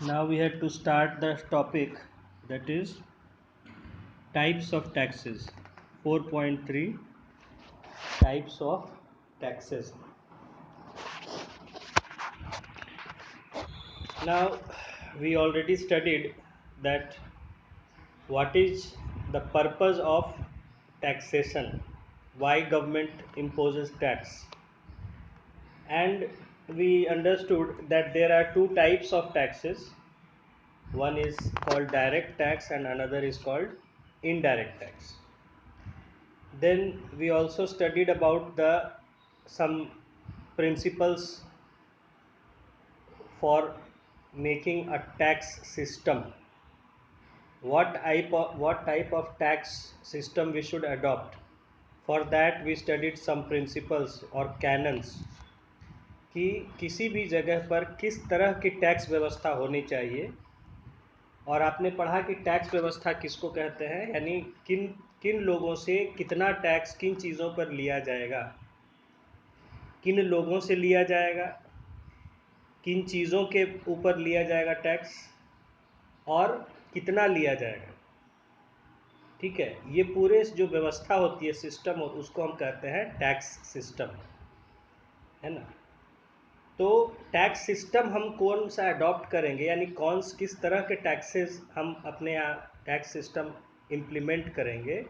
Now we have to start the topic, that is types of taxes. 4.3 Types of taxes. Now we already studied that what is the purpose of taxation, why government imposes tax, and we understood that there are two types of taxes. One is called direct tax and another is called indirect tax. Then we also studied about the some principles for making a tax system. What type of tax system we should adopt. For that we studied some principles or canons कि किसी भी जगह पर किस तरह की tax व्यवस्था होनी चाहिए। और आपने पढ़ा कि टैक्स व्यवस्था किसको कहते हैं, यानी किन किन लोगों से कितना टैक्स किन चीज़ों पर लिया जाएगा, किन लोगों से लिया जाएगा, किन चीज़ों के ऊपर लिया जाएगा टैक्स और कितना लिया जाएगा। ठीक है, ये पूरे जो व्यवस्था होती है, सिस्टम, उसको हम कहते हैं टैक्स सिस्टम, है ना। तो टैक्स सिस्टम हम कौन सा अडॉप्ट करेंगे, यानी किस तरह के टैक्सेस हम अपने यहाँ टैक्स सिस्टम इम्प्लीमेंट करेंगे,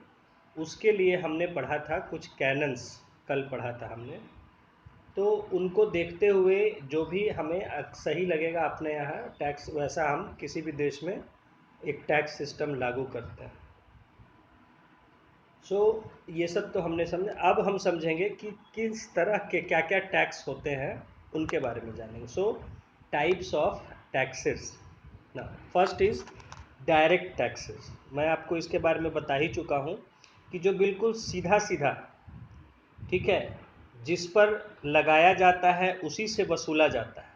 उसके लिए हमने पढ़ा था कुछ कैनन्स, कल पढ़ा था हमने। तो उनको देखते हुए जो भी हमें सही लगेगा अपने यहाँ टैक्स, वैसा हम किसी भी देश में एक टैक्स सिस्टम लागू करते हैं। ये सब तो हमने समझा। अब हम समझेंगे कि किस तरह के क्या क्या टैक्स होते हैं, उनके बारे में जानेंगे। Types of taxes. ना, फर्स्ट इज डायरेक्ट टैक्सेस। मैं आपको इसके बारे में बता ही चुका हूँ कि जो बिल्कुल सीधा सीधा, ठीक है, जिस पर लगाया जाता है उसी से वसूला जाता है,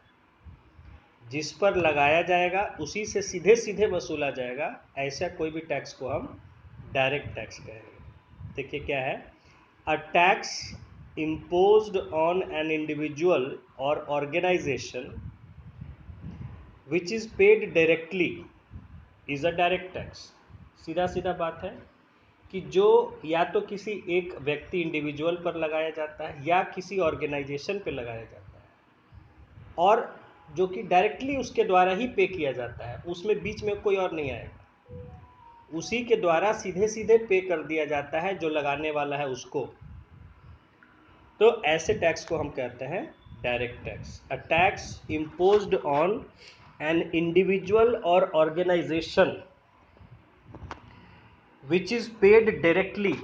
जिस पर लगाया जाएगा उसी से सीधे सीधे वसूला जाएगा, ऐसा कोई भी टैक्स को हम डायरेक्ट टैक्स कहेंगे। देखिए क्या है, a tax imposed on an individual or organization which is paid directly is a direct tax। सीधा सीधा बात है कि जो या तो किसी एक व्यक्ति इंडिविजुअल पर लगाया जाता है या किसी ऑर्गेनाइजेशन पर लगाया जाता है, और जो कि डायरेक्टली उसके द्वारा ही पे किया जाता है, उसमें बीच में कोई और नहीं आएगा, उसी के द्वारा सीधे सीधे पे कर दिया जाता है जो लगाने वाला है उसको। तो ऐसे टैक्स को हम कहते हैं direct tax. A tax imposed on an individual और organisation which is paid directly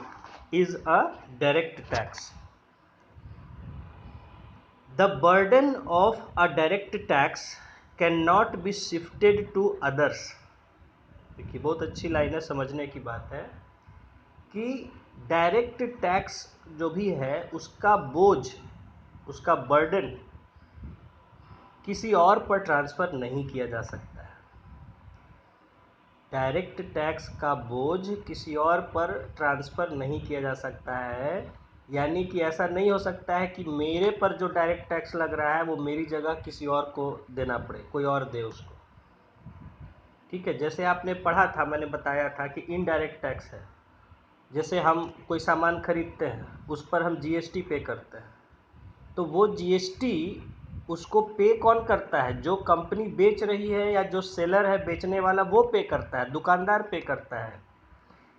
is a direct tax. The burden of a direct tax can not be shifted to others. देखिए बहुत अच्छी लाइन है, समझने की बात है कि डायरेक्ट टैक्स जो भी है उसका बोझ, उसका बर्डन किसी और पर ट्रांसफ़र नहीं किया जा सकता है। डायरेक्ट टैक्स का बोझ किसी और पर ट्रांसफ़र नहीं किया जा सकता है, यानी कि ऐसा नहीं हो सकता है कि मेरे पर जो डायरेक्ट टैक्स लग रहा है वो मेरी जगह किसी और को देना पड़े, कोई और दे उसको। ठीक है, जैसे आपने पढ़ा था, मैंने बताया था कि इनडायरेक्ट टैक्स है। जैसे हम कोई सामान खरीदते हैं, उस पर हम जीएसटी पे करते हैं, तो वो जीएसटी उसको पे कौन करता है, जो कंपनी बेच रही है या जो सेलर है बेचने वाला, वो पे करता है, दुकानदार पे करता है।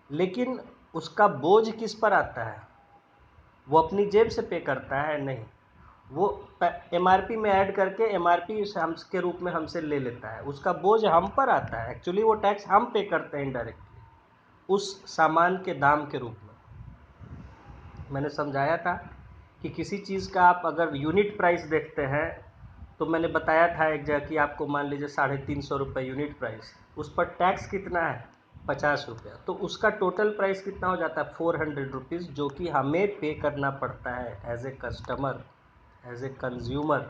लेकिन उसका बोझ किस पर आता है, वो अपनी जेब से पे करता है? नहीं, वो एमआरपी में ऐड करके एमआरपी हम के रूप में हमसे ले लेता है, उसका बोझ हम पर आता है। एक्चुअली वो टैक्स हम पे करते हैं इनडायरेक्टली उस सामान के दाम के रूप में। मैंने समझाया था कि किसी चीज़ का आप अगर यूनिट प्राइस देखते हैं, तो मैंने बताया था एक जगह कि आपको मान लीजिए 350 रुपये यूनिट प्राइस, उस पर टैक्स कितना है, 50 रुपया, तो उसका टोटल प्राइस कितना हो जाता है, 400 रुपीज़, जो कि हमें पे करना पड़ता है as a customer, as a consumer.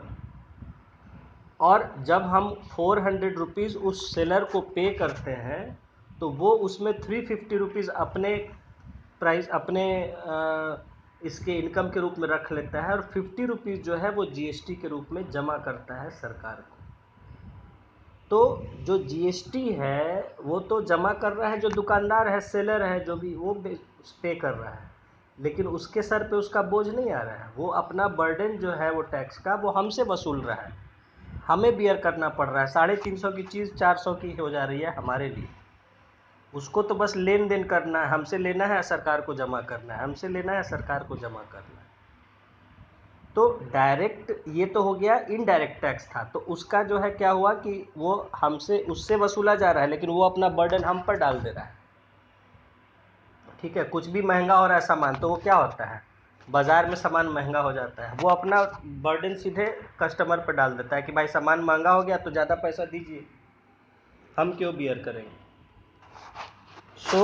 और जब हम 400 रुपीज़ उस सेलर को पे करते हैं, तो वो उसमें 350 रुपीज़ अपने प्राइस, अपने इसके इनकम के रूप में रख लेता है, और 50 रुपीज़ जो है वो जीएसटी के रूप में जमा करता है सरकार को। तो जो जीएसटी है वो तो जमा कर रहा है जो दुकानदार है, सेलर है, जो भी वो पे कर रहा है, लेकिन उसके सर पे उसका बोझ नहीं आ रहा है। वो अपना बर्डन जो है वो टैक्स का वो हमसे वसूल रहा है, हमें बियर करना पड़ रहा है। 350 की चीज़ 400 की हो जा रही है हमारे लिए। उसको तो बस लेन देन करना है, हमसे लेना है, सरकार को जमा करना है, हमसे लेना है, सरकार को जमा करना है। तो डायरेक्ट ये तो हो गया, इनडायरेक्ट टैक्स था, तो उसका जो है क्या हुआ कि वो हमसे उससे वसूला जा रहा है, लेकिन वो अपना बर्डन हम पर डाल दे रहा है। ठीक है, कुछ भी महंगा हो रहा है सामान, तो वो क्या होता है, बाजार में सामान महंगा हो जाता है, वो अपना बर्डन सीधे कस्टमर पर डाल देता है कि भाई सामान महंगा हो गया तो ज़्यादा पैसा दीजिए, हम क्यों बियर करेंगे। सो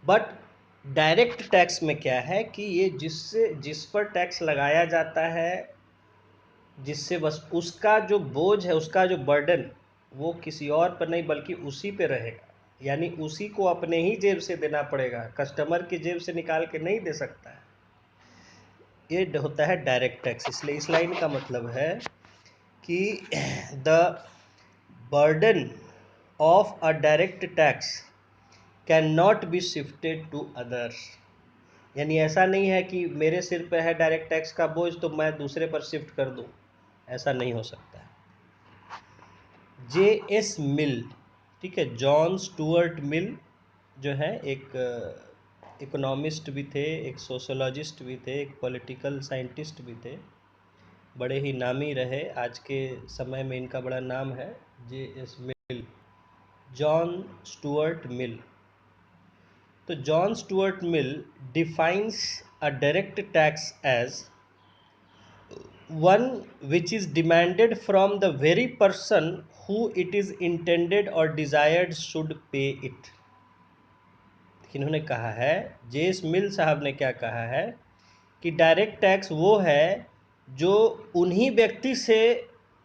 बट डायरेक्ट टैक्स में क्या है कि ये जिस पर टैक्स लगाया जाता है, जिससे बस उसका जो बोझ है, उसका जो बर्डन, वो किसी और पर नहीं बल्कि उसी पे रहेगा, यानी उसी को अपने ही जेब से देना पड़ेगा, कस्टमर की जेब से निकाल के नहीं दे सकता है। ये होता है डायरेक्ट टैक्स। इसलिए इस लाइन का मतलब है कि the burden of a direct tax can not be shifted to others. यानी ऐसा नहीं है कि मेरे सिर पे है डायरेक्ट टैक्स का बोझ तो मैं दूसरे पर शिफ्ट कर दूं, ऐसा नहीं हो सकता है। J.S. मिल, ठीक है, जॉन स्टुअर्ट मिल जो है एक इकोनॉमिस्ट भी थे, एक सोशोलॉजिस्ट भी थे, एक पॉलिटिकल साइंटिस्ट भी थे, बड़े ही नामी रहे। आज के समय में इनका बड़ा नाम है, J.S. Mill, John Stuart Mill. तो John Stuart Mill defines a direct tax as one which is demanded from the very person who it is intended or desired should pay it। इन्होंने कहा है, जेस मिल साहब ने क्या कहा है कि डायरेक्ट टैक्स वो है जो उन्हीं व्यक्ति से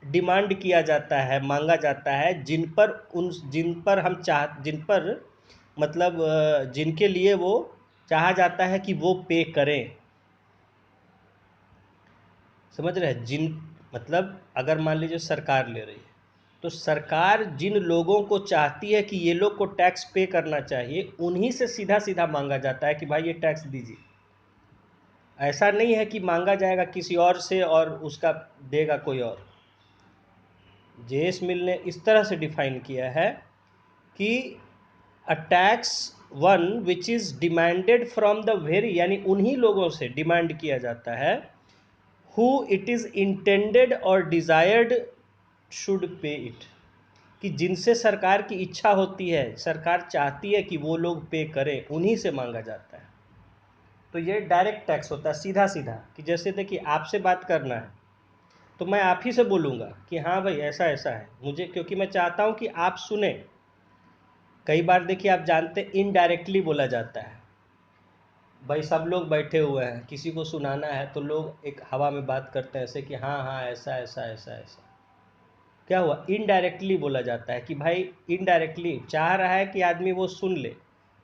डिमांड किया जाता है, मांगा जाता है, जिन पर हम जिन पर मतलब जिनके लिए वो चाहा जाता है कि वो पे करें। समझ रहे हैं, जिन मतलब अगर मान लीजिए सरकार ले रही है, तो सरकार जिन लोगों को चाहती है कि ये लोग को टैक्स पे करना चाहिए, उन्हीं से सीधा सीधा मांगा जाता है कि भाई ये टैक्स दीजिए। ऐसा नहीं है कि मांगा जाएगा किसी और से और उसका देगा कोई और। जेएस मिल ने इस तरह से डिफाइन किया है कि a tax one which is demanded from the very, यानी उन्हीं लोगों से डिमांड किया जाता है, who it is intended or desired should pay it, कि जिनसे सरकार की इच्छा होती है, सरकार चाहती है कि वो लोग पे करें, उन्हीं से मांगा जाता है। तो ये डायरेक्ट टैक्स होता है, सीधा सीधा, कि जैसे देखिए आपसे बात करना है तो मैं आप ही से बोलूँगा कि हाँ भाई ऐसा ऐसा है, मुझे क्योंकि मैं चाहता हूँ कि आप सुने। कई बार देखिए आप जानते इनडायरेक्टली बोला जाता है, भाई सब लोग बैठे हुए हैं, किसी को सुनाना है तो लोग एक हवा में बात करते हैं ऐसे कि हाँ हाँ ऐसा ऐसा ऐसा ऐसा। क्या हुआ, इनडायरेक्टली बोला जाता है कि भाई इनडायरेक्टली चाह रहा है कि आदमी वो सुन ले,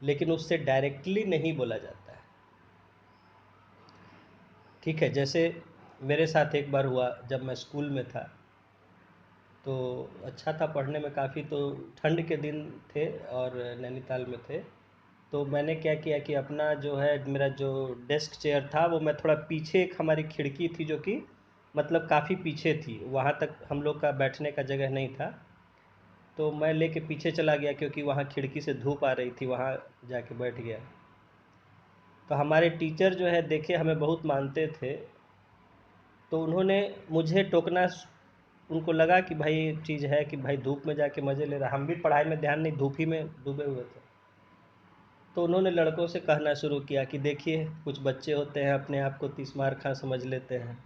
लेकिन उससे डायरेक्टली नहीं बोला जाता है। ठीक है, जैसे मेरे साथ एक बार हुआ जब मैं स्कूल में था, तो अच्छा था पढ़ने में काफ़ी, तो ठंड के दिन थे और नैनीताल में थे। तो मैंने क्या किया कि अपना जो है मेरा जो डेस्क चेयर था वो मैं थोड़ा पीछे, एक हमारी खिड़की थी जो कि मतलब काफ़ी पीछे थी, वहाँ तक हम लोग का बैठने का जगह नहीं था, तो मैं लेके पीछे चला गया क्योंकि वहाँ खिड़की से धूप आ रही थी, वहाँ जाके बैठ गया। तो हमारे टीचर जो है देखे हमें बहुत मानते थे, तो उन्होंने मुझे टोकना, उनको लगा कि भाई ये चीज़ है कि भाई धूप में जाके मज़े ले रहा, हम भी पढ़ाई में ध्यान नहीं, धूप ही में डूबे हुए थे। तो उन्होंने लड़कों से कहना शुरू किया कि देखिए कुछ बच्चे होते हैं अपने आप को तीसमार खां समझ लेते हैं,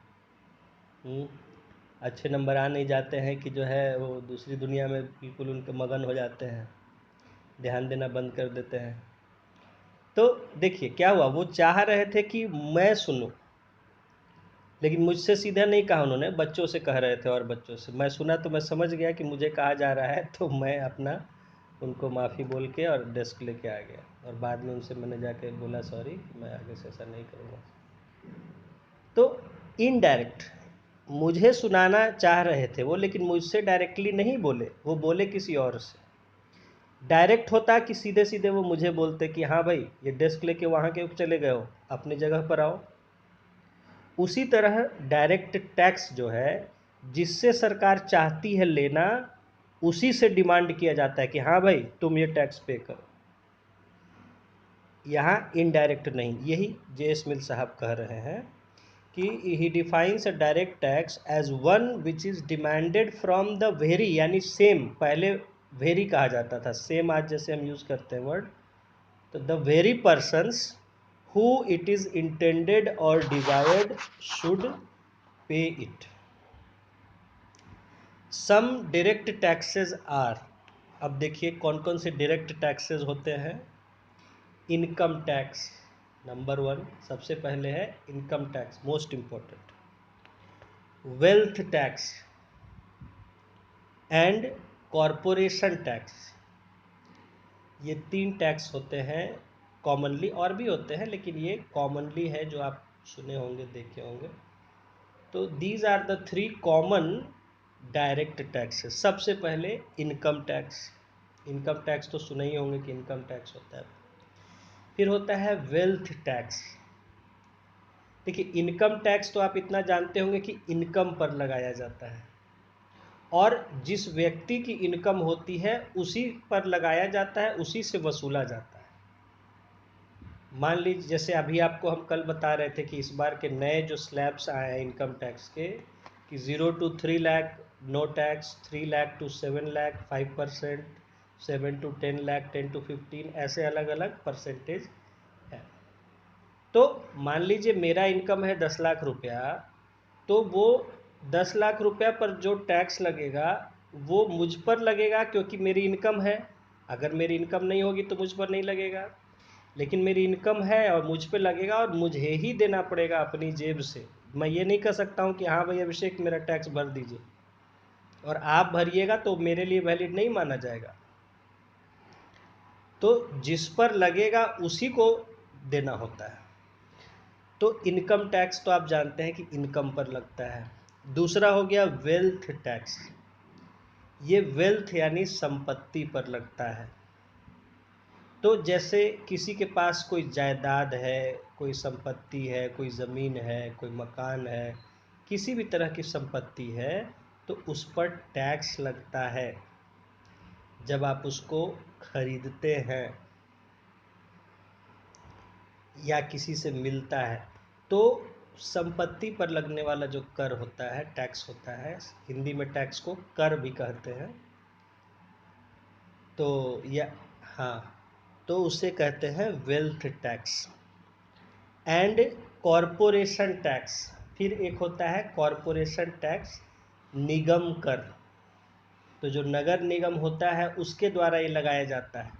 अच्छे नंबर आ नहीं जाते हैं कि जो है वो दूसरी दुनिया में बिल्कुल उनके मगन हो जाते हैं, ध्यान देना बंद कर देते हैं। तो देखिए क्या हुआ, वो चाह रहे थे कि मैं सुनूं, लेकिन मुझसे सीधा नहीं कहा उन्होंने, बच्चों से कह रहे थे और बच्चों से मैं सुना, तो मैं समझ गया कि मुझे कहा जा रहा है, तो मैं अपना उनको माफ़ी बोल के और डेस्क लेके आ गया, और बाद में उनसे मैंने जाके बोला सॉरी, मैं आगे से ऐसा नहीं करूँगा। तो इनडायरेक्ट मुझे सुनाना चाह रहे थे वो, लेकिन मुझसे डायरेक्टली नहीं बोले, वो बोले किसी और से। डायरेक्ट होता कि सीधे सीधे वो मुझे बोलते कि हाँ भाई ये डेस्क लेके वहाँ के चले गए हो, अपनी जगह पर आओ। उसी तरह डायरेक्ट टैक्स जो है, जिससे सरकार चाहती है लेना, उसी से डिमांड किया जाता है कि हाँ भाई तुम ये टैक्स पे करो। यहाँ इनडायरेक्ट नहीं, यही जे स्मिथ साहब कह रहे हैं कि he defines a direct tax as one which is demanded from the very, यानी सेम, पहले वेरी कहा जाता था, सेम आज जैसे हम यूज़ करते हैं वर्ड, तो the very persons who it is intended और desired should pay it. Some direct taxes are, अब देखिए कौन कौन से डायरेक्ट टैक्सेस होते हैं। इनकम टैक्स नंबर 1, सबसे पहले है income tax, most important. Wealth tax and corporation tax, ये 3 टैक्स होते हैं कॉमनली, और भी होते हैं लेकिन ये कॉमनली है जो आप सुने होंगे, देखे होंगे। तो these are the 3 common direct taxes. सबसे पहले इनकम टैक्स, इनकम टैक्स तो सुने ही होंगे कि इनकम टैक्स होता है। फिर होता है वेल्थ टैक्स। देखिए इनकम टैक्स तो आप इतना जानते होंगे कि इनकम पर लगाया जाता है, और जिस व्यक्ति की इनकम होती है उसी पर लगाया जाता है, उसी से वसूला जाता है। मान लीजिए जैसे अभी आपको हम कल बता रहे थे कि इस बार के नए जो स्लैब्स आए हैं इनकम टैक्स के, कि 0 to 3 lakh no tax, 3 lakh to 7 lakh 5%, 7 to 10 lakh 10 to 15, ऐसे अलग अलग परसेंटेज है। तो मान लीजिए मेरा इनकम है 10 लाख रुपया, तो वो 10 लाख रुपया पर जो टैक्स लगेगा वो मुझ पर लगेगा क्योंकि मेरी इनकम है। अगर मेरी इनकम नहीं होगी तो मुझ पर नहीं लगेगा, लेकिन मेरी इनकम है और मुझ पे लगेगा और मुझे ही देना पड़ेगा अपनी जेब से। मैं ये नहीं कह सकता हूँ कि हाँ भाई अभिषेक मेरा टैक्स भर दीजिए और आप भरिएगा तो मेरे लिए वैलिड नहीं माना जाएगा। तो जिस पर लगेगा उसी को देना होता है। तो इनकम टैक्स तो आप जानते हैं कि इनकम पर लगता है। दूसरा हो गया वेल्थ टैक्स, ये वेल्थ यानी संपत्ति पर लगता है। तो जैसे किसी के पास कोई जायदाद है, कोई संपत्ति है, कोई ज़मीन है, कोई मकान है, किसी भी तरह की संपत्ति है, तो उस पर टैक्स लगता है जब आप उसको खरीदते हैं या किसी से मिलता है। तो संपत्ति पर लगने वाला जो कर होता है, टैक्स होता है, हिंदी में टैक्स को कर भी कहते हैं। तो या हाँ, तो उसे कहते हैं wealth tax. And corporation tax, फिर एक होता है कॉरपोरेशन टैक्स, निगम कर। तो जो नगर निगम होता है उसके द्वारा ये लगाया जाता है।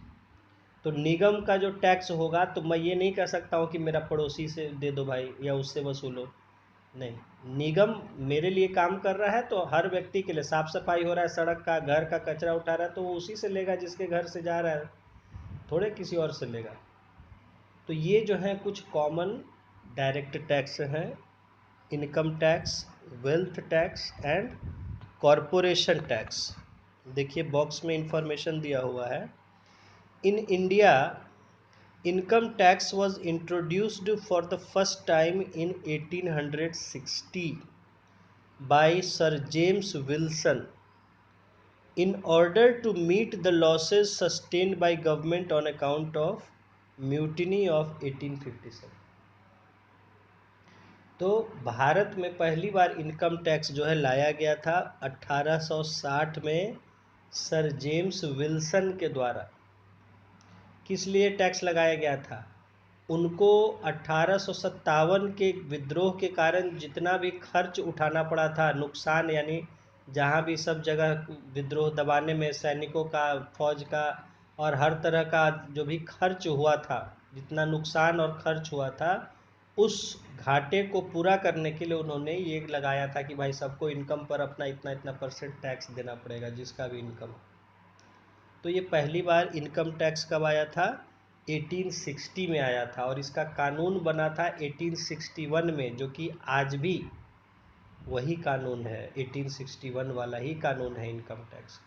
तो निगम का जो टैक्स होगा, तो मैं ये नहीं कह सकता हूँ कि मेरा पड़ोसी से दे दो भाई या उससे वसूलो, नहीं, निगम मेरे लिए काम कर रहा है तो हर व्यक्ति के लिए, साफ सफाई हो रहा है सड़क का, घर का कचरा उठा रहा है, तो वो उसी से लेगा जिसके घर से जा रहा है, थोड़े किसी और से लेगा। तो ये जो है कुछ कॉमन डायरेक्ट टैक्स हैं, income tax, wealth tax and corporation tax. देखिए बॉक्स में इंफॉर्मेशन दिया हुआ है। In India income tax was introduced for the first time in 1860 by Sir James Wilson in order to meet the losses sustained by government on account of mutiny of 1857। तो भारत में पहली बार income tax जो है लाया गया था 1860 में sir James Wilson के द्वारा। किस लिए टैक्स लगाया गया था? उनको 1857 के विद्रोह के कारण जितना भी खर्च उठाना पड़ा था, नुकसान, यानी जहाँ भी सब जगह विद्रोह दबाने में सैनिकों का, फौज का और हर तरह का जो भी खर्च हुआ था, जितना नुकसान और खर्च हुआ था, उस घाटे को पूरा करने के लिए उन्होंने ये लगाया था कि भाई सबको इनकम पर अपना इतना इतना परसेंट टैक्स देना पड़ेगा, जिसका भी इनकम। तो ये पहली बार इनकम टैक्स कब आया था? 1860 में आया था, और इसका कानून बना था 1861 में, जो कि आज भी वही कानून है, 1861 वाला ही कानून है इनकम टैक्स।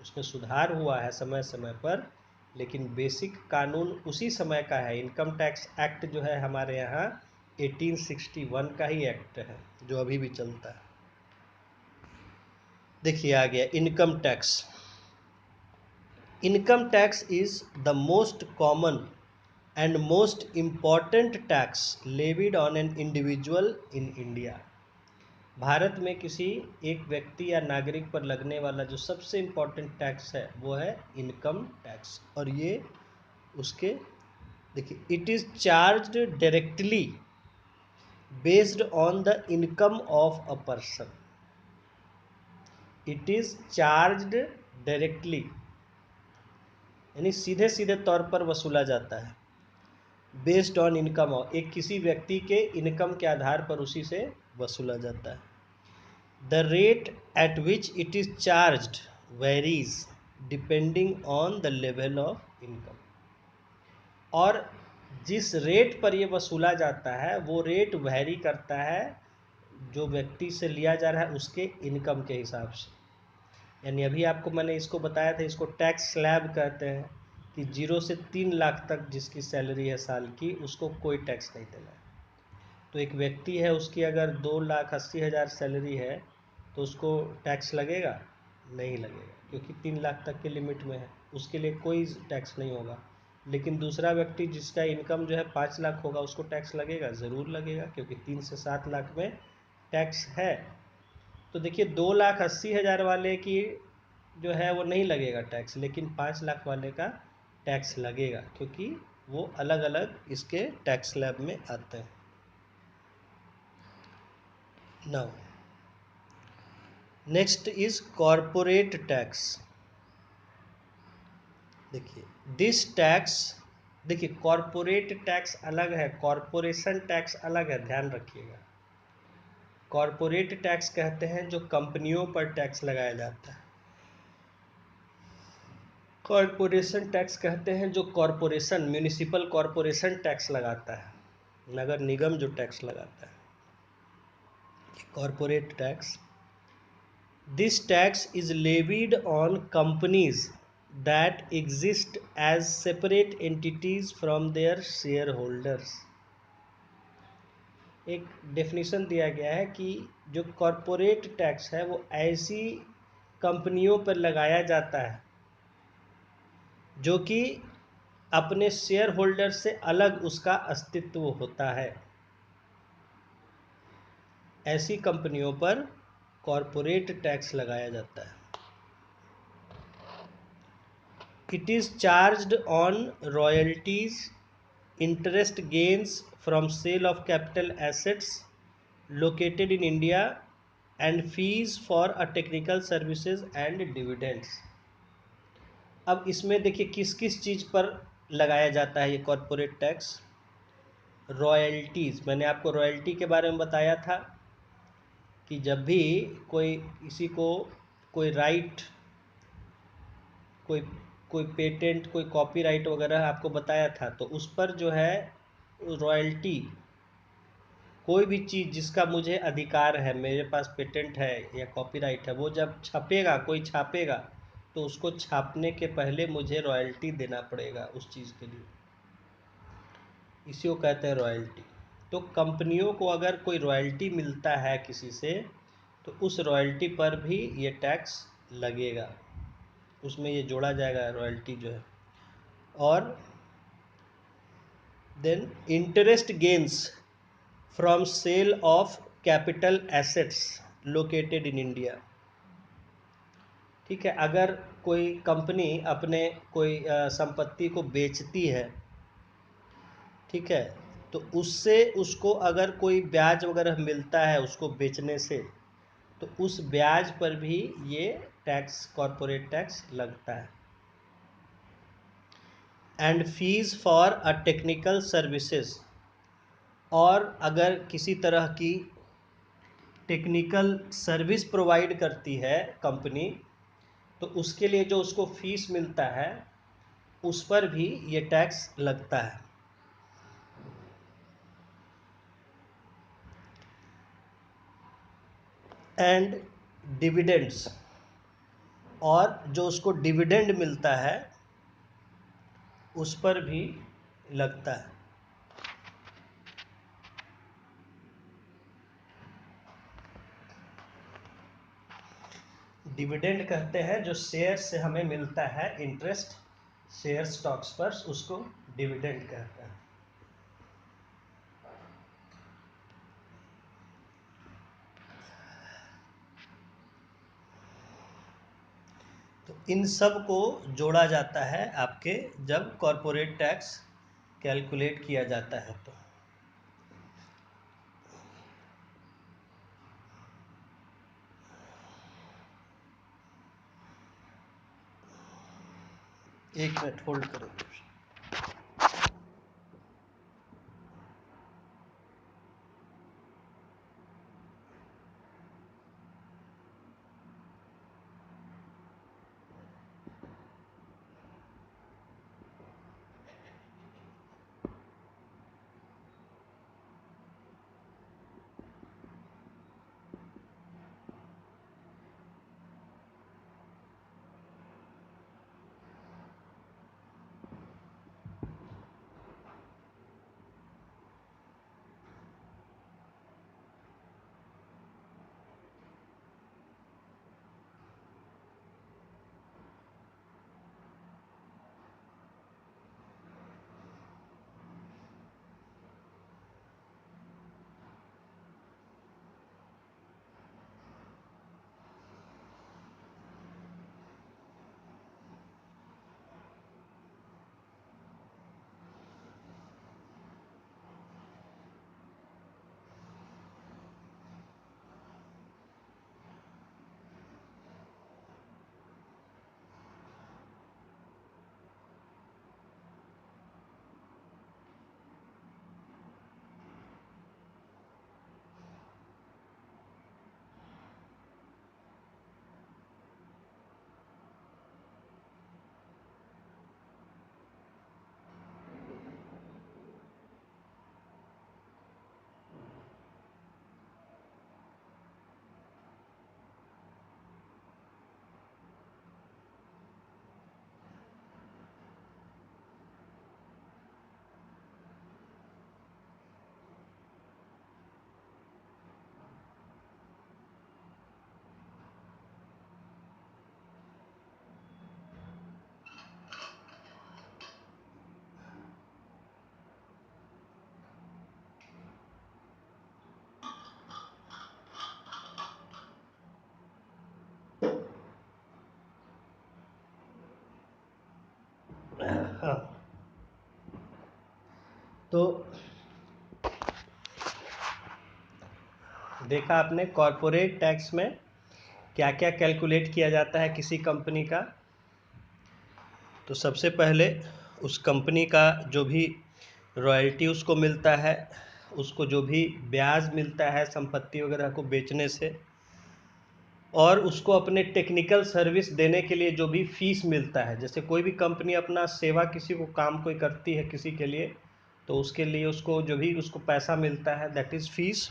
उसमें सुधार हुआ है समय समय पर, लेकिन बेसिक कानून उसी समय का है। इनकम टैक्स एक्ट जो है हमारे यहाँ 1861 का ही एक्ट है जो अभी भी चलता है। देखिए आ गया income tax. Income tax is the most common and most important tax levied on an individual in India। Bharat में किसी एक व्यक्ति या नागरिक पर लगने वाला जो सबसे इम्पोर्टेंट टैक्स है वो है इनकम टैक्स। और ये उसके देखिए, it is charged directly based on the income of a person. It is charged directly यानी सीधे सीधे तौर पर वसूला जाता है। बेस्ड ऑन इनकम ऑफ, एक किसी व्यक्ति के इनकम के आधार पर उसी से वसूला जाता है। The rate at which it is charged varies depending on the level of income. और जिस रेट पर ये वसूला जाता है वो रेट वेरी करता है जो व्यक्ति से लिया जा रहा है उसके इनकम के हिसाब से। यानी अभी आपको मैंने इसको बताया था, इसको टैक्स स्लैब कहते हैं कि 0 से 3 लाख तक जिसकी सैलरी है साल की, उसको कोई टैक्स नहीं देना है। तो एक व्यक्ति है, उसकी अगर 2,80,000 सैलरी है तो उसको टैक्स लगेगा? नहीं लगेगा, क्योंकि 3 लाख तक के लिमिट में है, उसके लिए कोई टैक्स नहीं होगा। लेकिन दूसरा व्यक्ति जिसका इनकम जो है 5 लाख होगा, उसको टैक्स लगेगा? ज़रूर लगेगा, क्योंकि 3 से 7 लाख में टैक्स है। तो देखिए 2,80,000 वाले की जो है वो नहीं लगेगा टैक्स, लेकिन 5 लाख वाले का टैक्स लगेगा, क्योंकि वो अलग अलग इसके टैक्स स्लैब में आते हैं। Now next is corporate tax. देखिए दिस टैक्स, देखिए कॉरपोरेट टैक्स अलग है, कॉरपोरेशन टैक्स अलग है, ध्यान रखिएगा। कॉरपोरेट टैक्स कहते हैं जो कंपनियों पर टैक्स लगाया जाता है। कॉरपोरेशन टैक्स कहते हैं जो कॉरपोरेशन, म्यूनिसिपल कॉरपोरेशन टैक्स लगाता है, नगर निगम जो टैक्स लगाता है, corporate tax. This tax is levied on companies that exist as separate entities from their share holders. एक डेफिनेशन दिया गया है कि जो कॉरपोरेट टैक्स है वो ऐसी कंपनियों पर लगाया जाता है जो कि अपने शेयर होल्डर से अलग उसका अस्तित्व होता है। ऐसी कंपनियों पर कॉरपोरेट टैक्स लगाया जाता है। It is charged on royalties, interest gains from sale of capital assets located in India and fees for a technical services and dividends. अब इसमें देखिए किस किस चीज़ पर लगाया जाता है ये कॉरपोरेट टैक्स। रॉयल्टीज़, मैंने आपको रॉयल्टी के बारे में बताया था कि जब भी कोई किसी को कोई राइट, कोई कोई पेटेंट, कोई कॉपीराइट वगैरह आपको बताया था, तो उस पर जो है रॉयल्टी, कोई भी चीज़ जिसका मुझे अधिकार है, मेरे पास पेटेंट है या कॉपीराइट है, वो जब छपेगा, कोई छापेगा, तो उसको छापने के पहले मुझे रॉयल्टी देना पड़ेगा उस चीज़ के लिए, इसी को कहते हैं रॉयल्टी। तो कंपनियों को अगर कोई रॉयल्टी मिलता है किसी से, तो उस रॉयल्टी पर भी ये टैक्स लगेगा, उसमें ये जोड़ा जाएगा रॉयल्टी जो है। और then interest gains from sale of capital assets located in India. ठीक है, अगर कोई कंपनी अपने कोई संपत्ति को बेचती है, ठीक है, तो उससे उसको अगर कोई ब्याज वगैरह मिलता है उसको बेचने से, तो उस ब्याज पर भी ये टैक्स, कॉरपोरेट टैक्स लगता है। And fees for a technical services, और अगर किसी तरह की टेक्निकल सर्विस प्रोवाइड करती है कंपनी, तो उसके लिए जो उसको फीस मिलता है उस पर भी ये टैक्स लगता है। एंड डिविडेंड्स, और जो उसको डिविडेंड मिलता है उस पर भी लगता है। डिविडेंड कहते हैं जो शेयर से हमें मिलता है इंटरेस्ट शेयर स्टॉक्स पर, उसको डिविडेंड कहते हैं। तो इन सब को जोड़ा जाता है आपके जब कॉरपोरेट टैक्स कैलकुलेट किया जाता है। एक मिनट होल्ड करो। हाँ, तो देखा आपने कॉरपोरेट टैक्स में क्या क्या कैलकुलेट किया जाता है किसी कंपनी का। तो सबसे पहले उस कंपनी का जो भी रॉयल्टी उसको मिलता है, उसको जो भी ब्याज मिलता है संपत्ति वगैरह को बेचने से, और उसको अपने टेक्निकल सर्विस देने के लिए जो भी फीस मिलता है। जैसे कोई भी कंपनी अपना सेवा किसी को काम कोई करती है किसी के लिए, तो उसके लिए उसको जो भी उसको पैसा मिलता है that is fees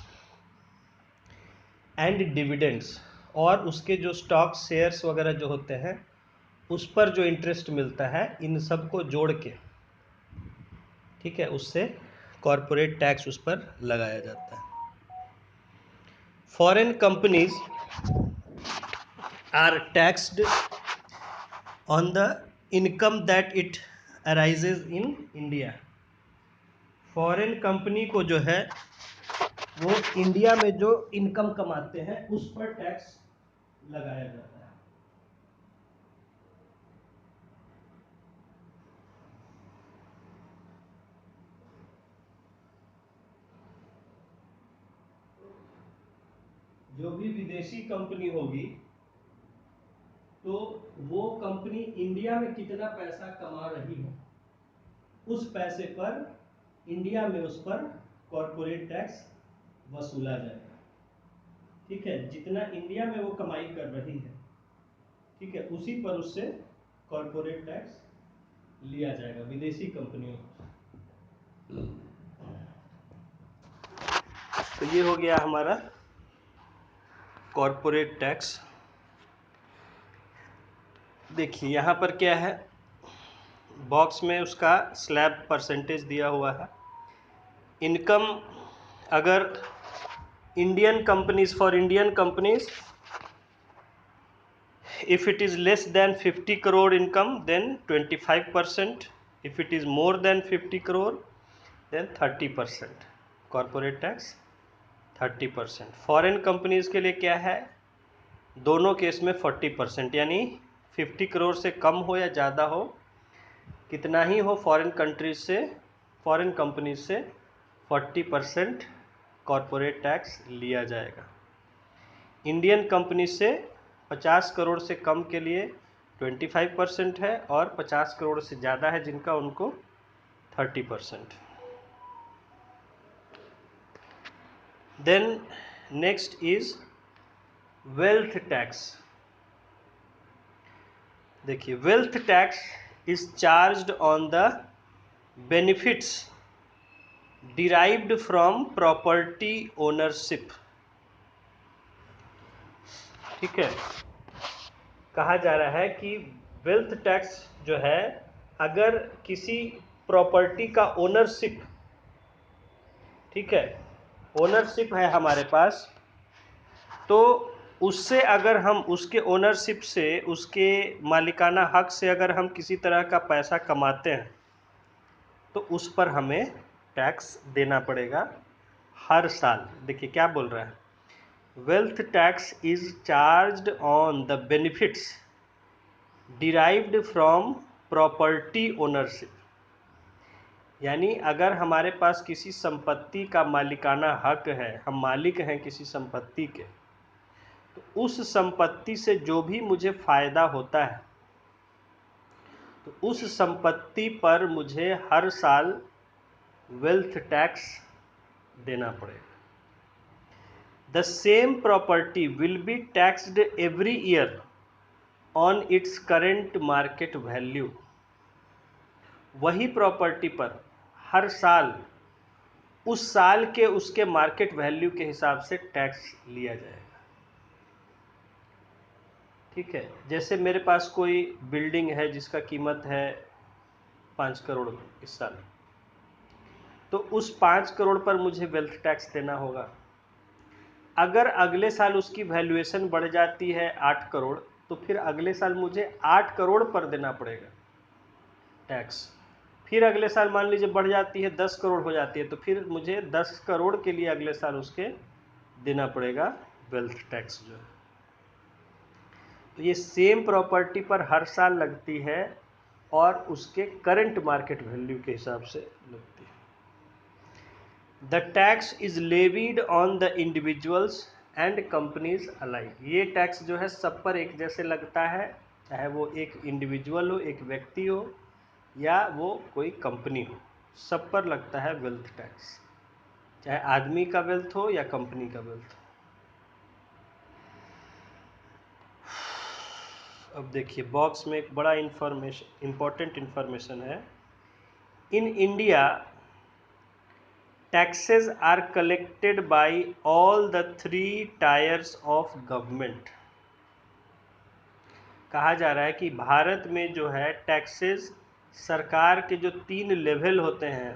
and dividends, और उसके जो स्टॉक शेयर्स वगैरह जो होते हैं उस पर जो इंटरेस्ट मिलता है, इन सब को जोड़ के, ठीक है, उससे कॉरपोरेट टैक्स उस पर लगाया जाता है। Foreign companies are taxed on the income that it arises in India. Foreign company को जो है वो इंडिया में जो इनकम कमाते हैं उस पर टैक्स लगाया जाता है। जो भी विदेशी कंपनी होगी तो वो कंपनी इंडिया में कितना पैसा कमा रही है, उस पैसे पर इंडिया में उस पर कॉरपोरेट टैक्स वसूला जाएगा। ठीक है, जितना इंडिया में वो कमाई कर रही है, ठीक है, उसी पर उससे कॉरपोरेट टैक्स लिया जाएगा विदेशी कंपनियों को। तो ये हो गया हमारा कॉरपोरेट टैक्स। देखिए यहाँ पर क्या है, बॉक्स में उसका स्लैब परसेंटेज दिया हुआ है। इनकम अगर Indian companies, for Indian companies if it is less than 50 crore income then 25%, if it is more than 50 crore then 30% corporate tax 30%। Foreign companies के लिए क्या है, दोनों केस में 40%, यानी 50 करोड़ से कम हो या ज़्यादा हो, कितना ही हो, फॉरेन कंट्रीज से, फॉरेन कंपनीज से 40% कॉरपोरेट टैक्स लिया जाएगा। इंडियन कंपनी से 50 करोड़ से कम के लिए 25% है, और 50 करोड़ से ज़्यादा है जिनका, उनको 30%। Then next is wealth tax. देखिए wealth tax is charged on the benefits derived from property ownership. ठीक है, कहा जा रहा है कि वेल्थ टैक्स जो है, अगर किसी प्रॉपर्टी का ओनरशिप, ठीक है, ओनरशिप है हमारे पास, तो उससे अगर हम उसके ओनरशिप से, उसके मालिकाना हक से अगर हम किसी तरह का पैसा कमाते हैं तो उस पर हमें टैक्स देना पड़ेगा हर साल। देखिए क्या बोल रहा है, wealth tax is charged on the benefits derived from property ownership. यानी अगर हमारे पास किसी संपत्ति का मालिकाना हक है, हम मालिक हैं किसी संपत्ति के, तो उस संपत्ति से जो भी मुझे फायदा होता है तो उस संपत्ति पर मुझे हर साल वेल्थ टैक्स देना पड़ेगा। The same property will be taxed every year on it's current market value. वही प्रॉपर्टी पर हर साल उस साल के उसके मार्केट वैल्यू के हिसाब से टैक्स लिया जाएगा। ठीक है, जैसे मेरे पास कोई बिल्डिंग है जिसका कीमत है 5 करोड़ इस साल, तो उस 5 करोड़ पर मुझे वेल्थ टैक्स देना होगा। अगर अगले साल उसकी वैल्यूएशन बढ़ जाती है 8 करोड़, तो फिर अगले साल मुझे 8 करोड़ पर देना पड़ेगा टैक्स। फिर अगले साल मान लीजिए बढ़ जाती है 10 करोड़ हो जाती है, तो फिर मुझे 10 करोड़ के लिए अगले साल उसके देना पड़ेगा वेल्थ टैक्स जो है। तो ये सेम प्रॉपर्टी पर हर साल लगती है और उसके करंट मार्केट वैल्यू के हिसाब से लगती है। The tax is levied on the individuals and companies alike. ये टैक्स जो है सब पर एक जैसे लगता है, चाहे वो एक इंडिविजुअल हो, एक व्यक्ति हो, या वो कोई कंपनी हो, सब पर लगता है वेल्थ टैक्स, चाहे आदमी का वेल्थ हो या कंपनी का वेल्थ हो। अब देखिए बॉक्स में एक बड़ा इंपॉर्टेंट इंफॉर्मेशन है। In India taxes are collected by all the 3 tiers of government. कहा जा रहा है कि भारत में जो है टैक्सेस, सरकार के जो 3 लेवल होते हैं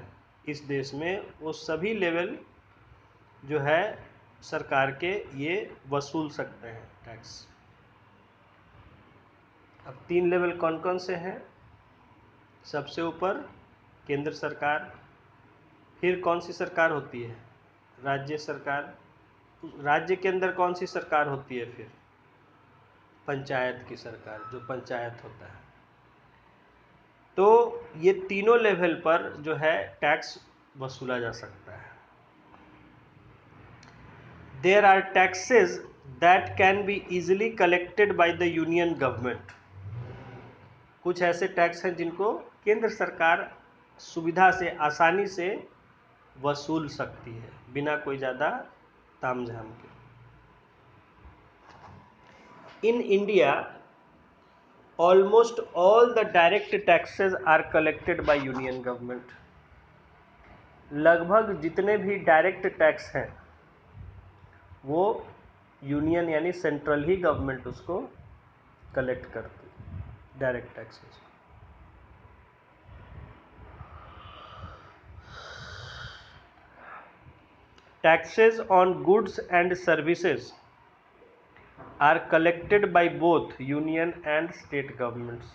इस देश में, वो सभी लेवल जो है सरकार के ये वसूल सकते हैं टैक्स। अब 3 लेवल कौन कौन से हैं? सबसे ऊपर केंद्र सरकार, फिर कौन सी सरकार होती है? राज्य सरकार। राज्य के अंदर कौन सी सरकार होती है? फिर पंचायत की सरकार, जो पंचायत होता है। तो ये तीनों लेवल पर जो है टैक्स वसूला जा सकता है। There are taxes that can be easily collected by the union government. कुछ ऐसे टैक्स हैं जिनको केंद्र सरकार सुविधा से, आसानी से वसूल सकती है बिना कोई ज़्यादा तामझाम के। In India almost all the direct taxes are collected by union government. लगभग जितने भी डायरेक्ट टैक्स हैं वो यूनियन यानी सेंट्रल ही गवर्नमेंट उसको कलेक्ट करती है, direct taxes. Taxes on goods and services are collected by both union and state governments.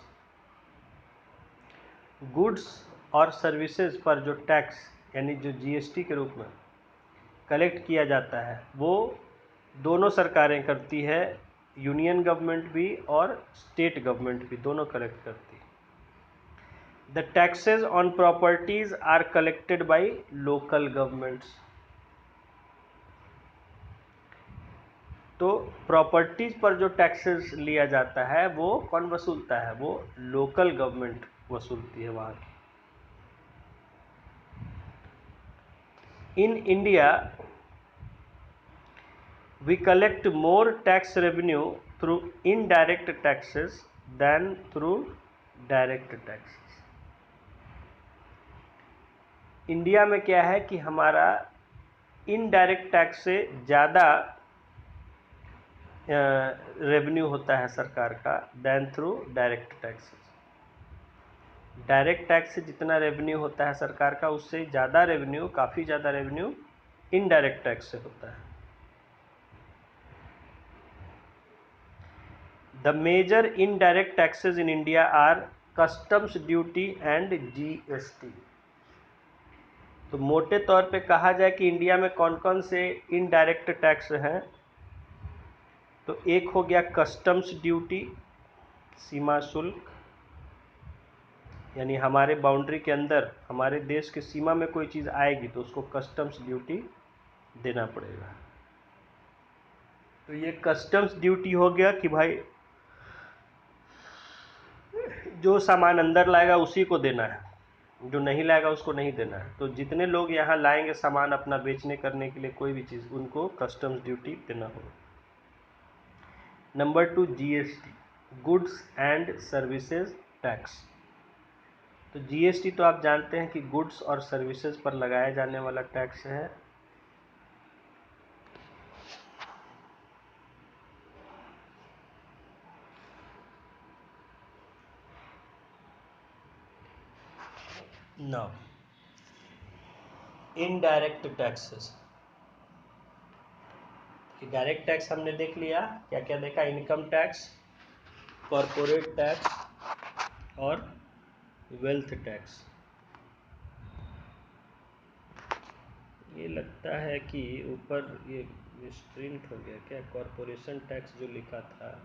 Goods और सर्विसेज पर जो टैक्स यानी जो जीएसटी के रूप में कलेक्ट किया जाता है वो दोनों सरकारें करती है, यूनियन गवर्नमेंट भी और स्टेट गवर्नमेंट भी, दोनों कलेक्ट करती है। The taxes on properties are collected by local governments. तो प्रॉपर्टीज पर जो टैक्सेस लिया जाता है वो कौन वसूलता है? वो लोकल गवर्नमेंट वसूलती है वहाँ की। In India we collect more tax revenue through indirect taxes than through direct taxes। India में क्या है कि हमारा इनडायरेक्ट टैक्स से ज़्यादा रेवेन्यू होता है सरकार का then through direct taxes. Direct tax से जितना रेवेन्यू होता है सरकार का उससे ज़्यादा रेवेन्यू, काफ़ी ज़्यादा रेवेन्यू इनडायरेक्ट टैक्स से होता है। The major indirect taxes in India are customs duty and GST। तो मोटे तौर पे कहा जाए कि इंडिया में कौन कौन से इनडायरेक्ट टैक्स हैं, तो एक हो गया कस्टम्स ड्यूटी, सीमा शुल्क, यानी हमारे बाउंड्री के अंदर हमारे देश के सीमा में कोई चीज़ आएगी तो उसको कस्टम्स ड्यूटी देना पड़ेगा। तो ये कस्टम्स ड्यूटी हो गया कि भाई जो सामान अंदर लाएगा उसी को देना है, जो नहीं लाएगा उसको नहीं देना है। तो जितने लोग यहाँ लाएंगे सामान अपना बेचने करने के लिए कोई भी चीज़, उनको कस्टम्स ड्यूटी देना होगा। Number 2 GST, goods and services tax. तो जीएसटी तो आप जानते हैं कि गुड्स और सर्विसेज पर लगाया जाने वाला टैक्स है। Now indirect taxes. Direct tax हमने देख लिया, क्या क्या देखा? इनकम टैक्स, कॉरपोरेट टैक्स और वेल्थ टैक्स। ये लगता है कि ऊपर ये मिसप्रिंट हो गया क्या? कॉरपोरेशन टैक्स जो लिखा था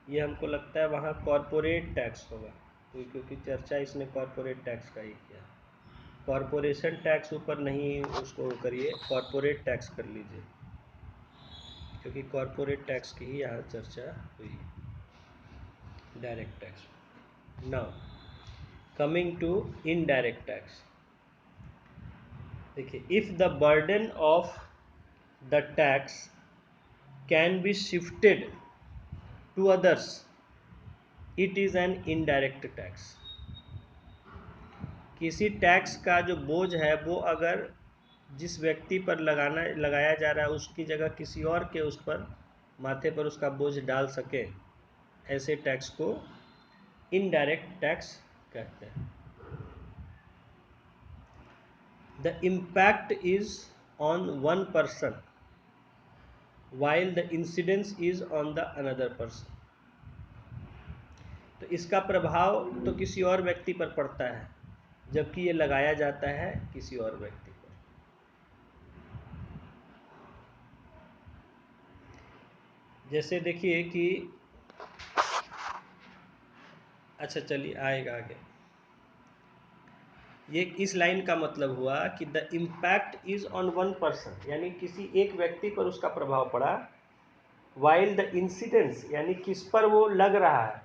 ये हमको लगता है वहाँ कॉरपोरेट टैक्स होगा, तो क्योंकि चर्चा इसने कॉरपोरेट टैक्स का ही किया। कॉरपोरेशन टैक्स ऊपर नहीं उसको करिए, कॉरपोरेट टैक्स कर लीजिए, क्योंकि कॉरपोरेट टैक्स की ही यहाँ चर्चा हुई, direct tax. Now coming to indirect tax. देखिए, if the burden of the tax can be shifted to others it is an indirect tax. किसी टैक्स का जो बोझ है वो अगर जिस व्यक्ति पर लगाया जा रहा है उसकी जगह किसी और के उस पर माथे पर उसका बोझ डाल सके, ऐसे टैक्स को इनडायरेक्ट टैक्स कहते हैं। The impact is on one person while the incidence is on the another person। तो इसका प्रभाव तो किसी और व्यक्ति पर पड़ता है जबकि ये लगाया जाता है किसी और व्यक्ति पर। जैसे देखिए कि अच्छा चलिए आएगा आगे। ये इस लाइन का मतलब हुआ कि the impact is on one person, यानी किसी एक व्यक्ति पर उसका प्रभाव पड़ा, वाइल द इंसिडेंस यानी किस पर वो लग रहा है,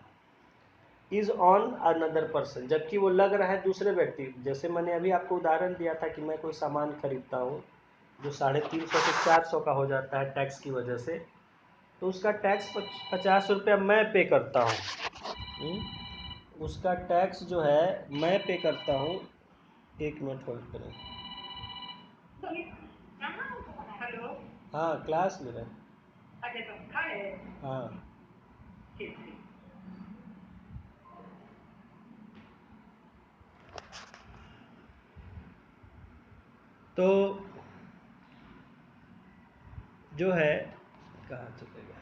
इज ऑन अनदर पर्सन जबकि वो लग रहा है दूसरे व्यक्ति। जैसे मैंने अभी आपको उदाहरण दिया था कि मैं कोई सामान खरीदता हूँ जो 350 से 400 का हो जाता है टैक्स की वजह से, तो उसका टैक्स 50 रुपया मैं पे करता हूँ। उसका टैक्स जो है मैं पे करता हूँ। एक मिनट होल्ड करें। हेलो, हाँ क्लास में रहे। हाँ तो जो है, कहाँ चले गया,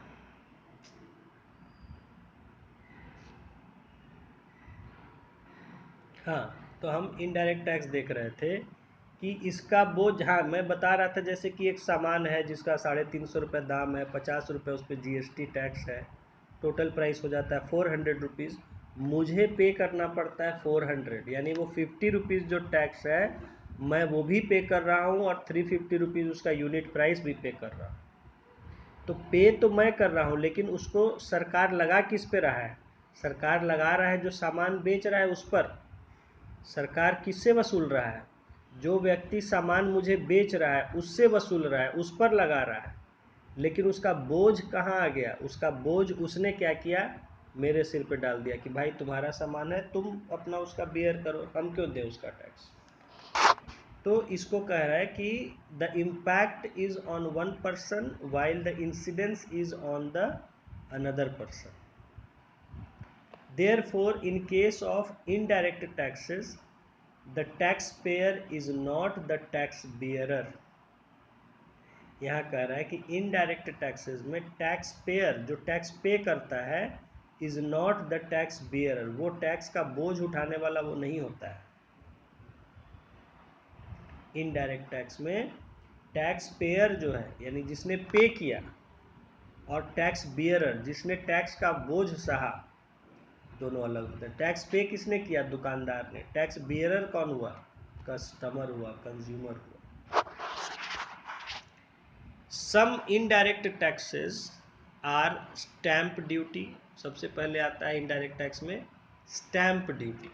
हाँ, तो हम इनडायरेक्ट टैक्स देख रहे थे कि इसका बोझ, हाँ मैं बता रहा था जैसे कि एक सामान है जिसका 350 रुपये दाम है, 50 रुपये उस पर GST टैक्स है, टोटल प्राइस हो जाता है 400 रुपीज़, मुझे पे करना पड़ता है 400, यानी वो 50 रुपीज़ जो टैक्स है मैं वो भी पे कर रहा हूँ और 350 रुपीज़ उसका यूनिट प्राइस भी पे कर रहा हूँ। तो पे तो मैं कर रहा हूँ, लेकिन उसको सरकार लगा किस पे रहा है? सरकार लगा रहा है जो सामान बेच रहा है उस पर। सरकार किससे वसूल रहा है? जो व्यक्ति सामान मुझे बेच रहा है उससे वसूल रहा है, उस पर लगा रहा है। लेकिन उसका बोझ कहाँ आ गया? उसका बोझ उसने क्या किया? मेरे सिर पे डाल दिया कि भाई तुम्हारा सामान है, तुम अपना उसका बेयर करो, हम क्यों दें उसका टैक्स। तो इसको कह रहा है कि the impact is on one person while the incidence is on the another person. Therefore, in case of indirect taxes, the taxpayer is not the tax bearer. यहाँ कह रहा है कि इनडायरेक्ट टैक्सेस में टैक्स पेयर, जो tax पे करता है, is not the tax bearer, वो टैक्स का बोझ उठाने वाला वो नहीं होता है। इनडायरेक्ट टैक्स में टैक्स पेयर जो है, यानी जिसने पे किया, और टैक्स बियरर जिसने टैक्स का बोझ सहा, दोनों अलग होते हैं। टैक्स पे किसने किया? दुकानदार ने। टैक्स बियरर कौन हुआ? कस्टमर हुआ, कंज्यूमर हुआ। Some indirect taxes are stamp duty. सबसे पहले आता है इनडायरेक्ट टैक्स में स्टैंप ड्यूटी।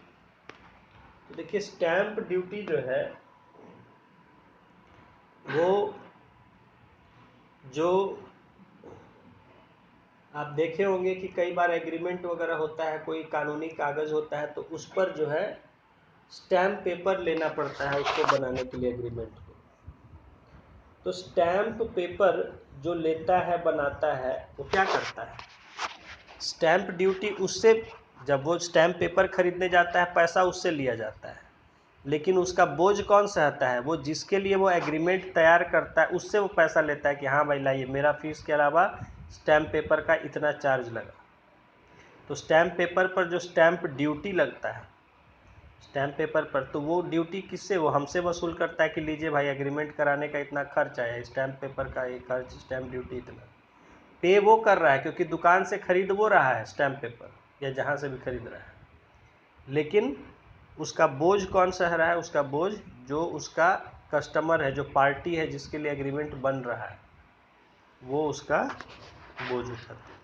तो देखिए स्टैंप ड्यूटी जो है वो, जो आप देखे होंगे कि कई बार एग्रीमेंट वगैरह होता है, कोई कानूनी कागज होता है, तो उस पर जो है स्टैंप पेपर लेना पड़ता है उसको बनाने के लिए, एग्रीमेंट को। तो स्टैंप पेपर जो लेता है, बनाता है, वो क्या करता है? स्टैंप ड्यूटी उससे, जब वो स्टैंप पेपर खरीदने जाता है पैसा उससे लिया जाता है, लेकिन उसका बोझ कौन सहता है? वो जिसके लिए वो एग्रीमेंट तैयार करता है उससे वो पैसा लेता है कि हाँ भाई लाइए, मेरा फीस के अलावा स्टैंप पेपर का इतना चार्ज लगा। तो स्टैंप पेपर पर जो स्टैंप ड्यूटी लगता है, स्टैंप पेपर पर, तो वो ड्यूटी किससे? वो हमसे वसूल करता है कि लीजिए भाई एग्रीमेंट कराने का इतना खर्च आया, स्टैंप पेपर का ये खर्च, स्टैंप ड्यूटी इतना। पे वो कर रहा है क्योंकि दुकान से खरीद वो रहा है स्टैंप पेपर, या जहाँ से भी खरीद रहा है, लेकिन उसका बोझ कौन सह रहा है? उसका बोझ जो उसका कस्टमर है, जो पार्टी है जिसके लिए एग्रीमेंट बन रहा है, वो उसका बोझ उठाता है।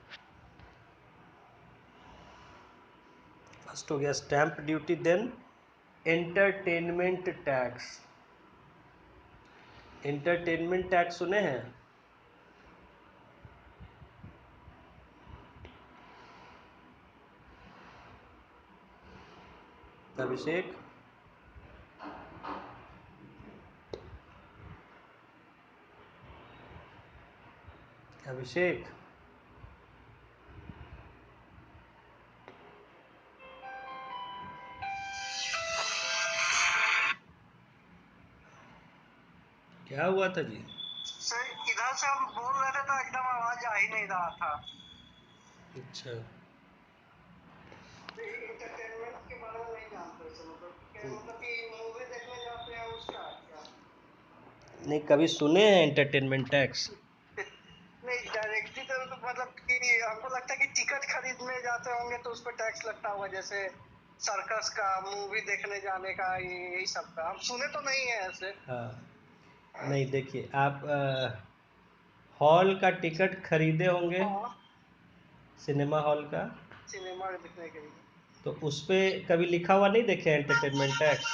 फर्स्ट हो गया stamp duty, then entertainment tax. Entertainment tax सुने हैं? अभिषेक, अभिषेक, क्या हुआ था जी? सर इधर से हम बोल रहे थे तो एकदम आवाज आ ही नहीं रहा था। अच्छा, एंटरटेनमेंट के बारे में नहीं जानते थे, मतलब कि मूवी देखने जाते हैं उसका क्या? नहीं कभी सुने हैं एंटरटेनमेंट टैक्स? नहीं डायरेक्टली तो मतलब कि हमको लगता है कि टिकट खरीदने जाते होंगे तो उस पर टैक्स लगता होगा, जैसे सर्कस का, मूवी देखने जाने का, यही सब का हम सुने तो नहीं है ऐसे। हाँ, नहीं देखिए आप हॉल का टिकट खरीदे होंगे, हाँ, सिनेमा हॉल का, सिनेमा देखने के लिए तो उस पर कभी लिखा हुआ नहीं देखे एंटरटेनमेंट टैक्स?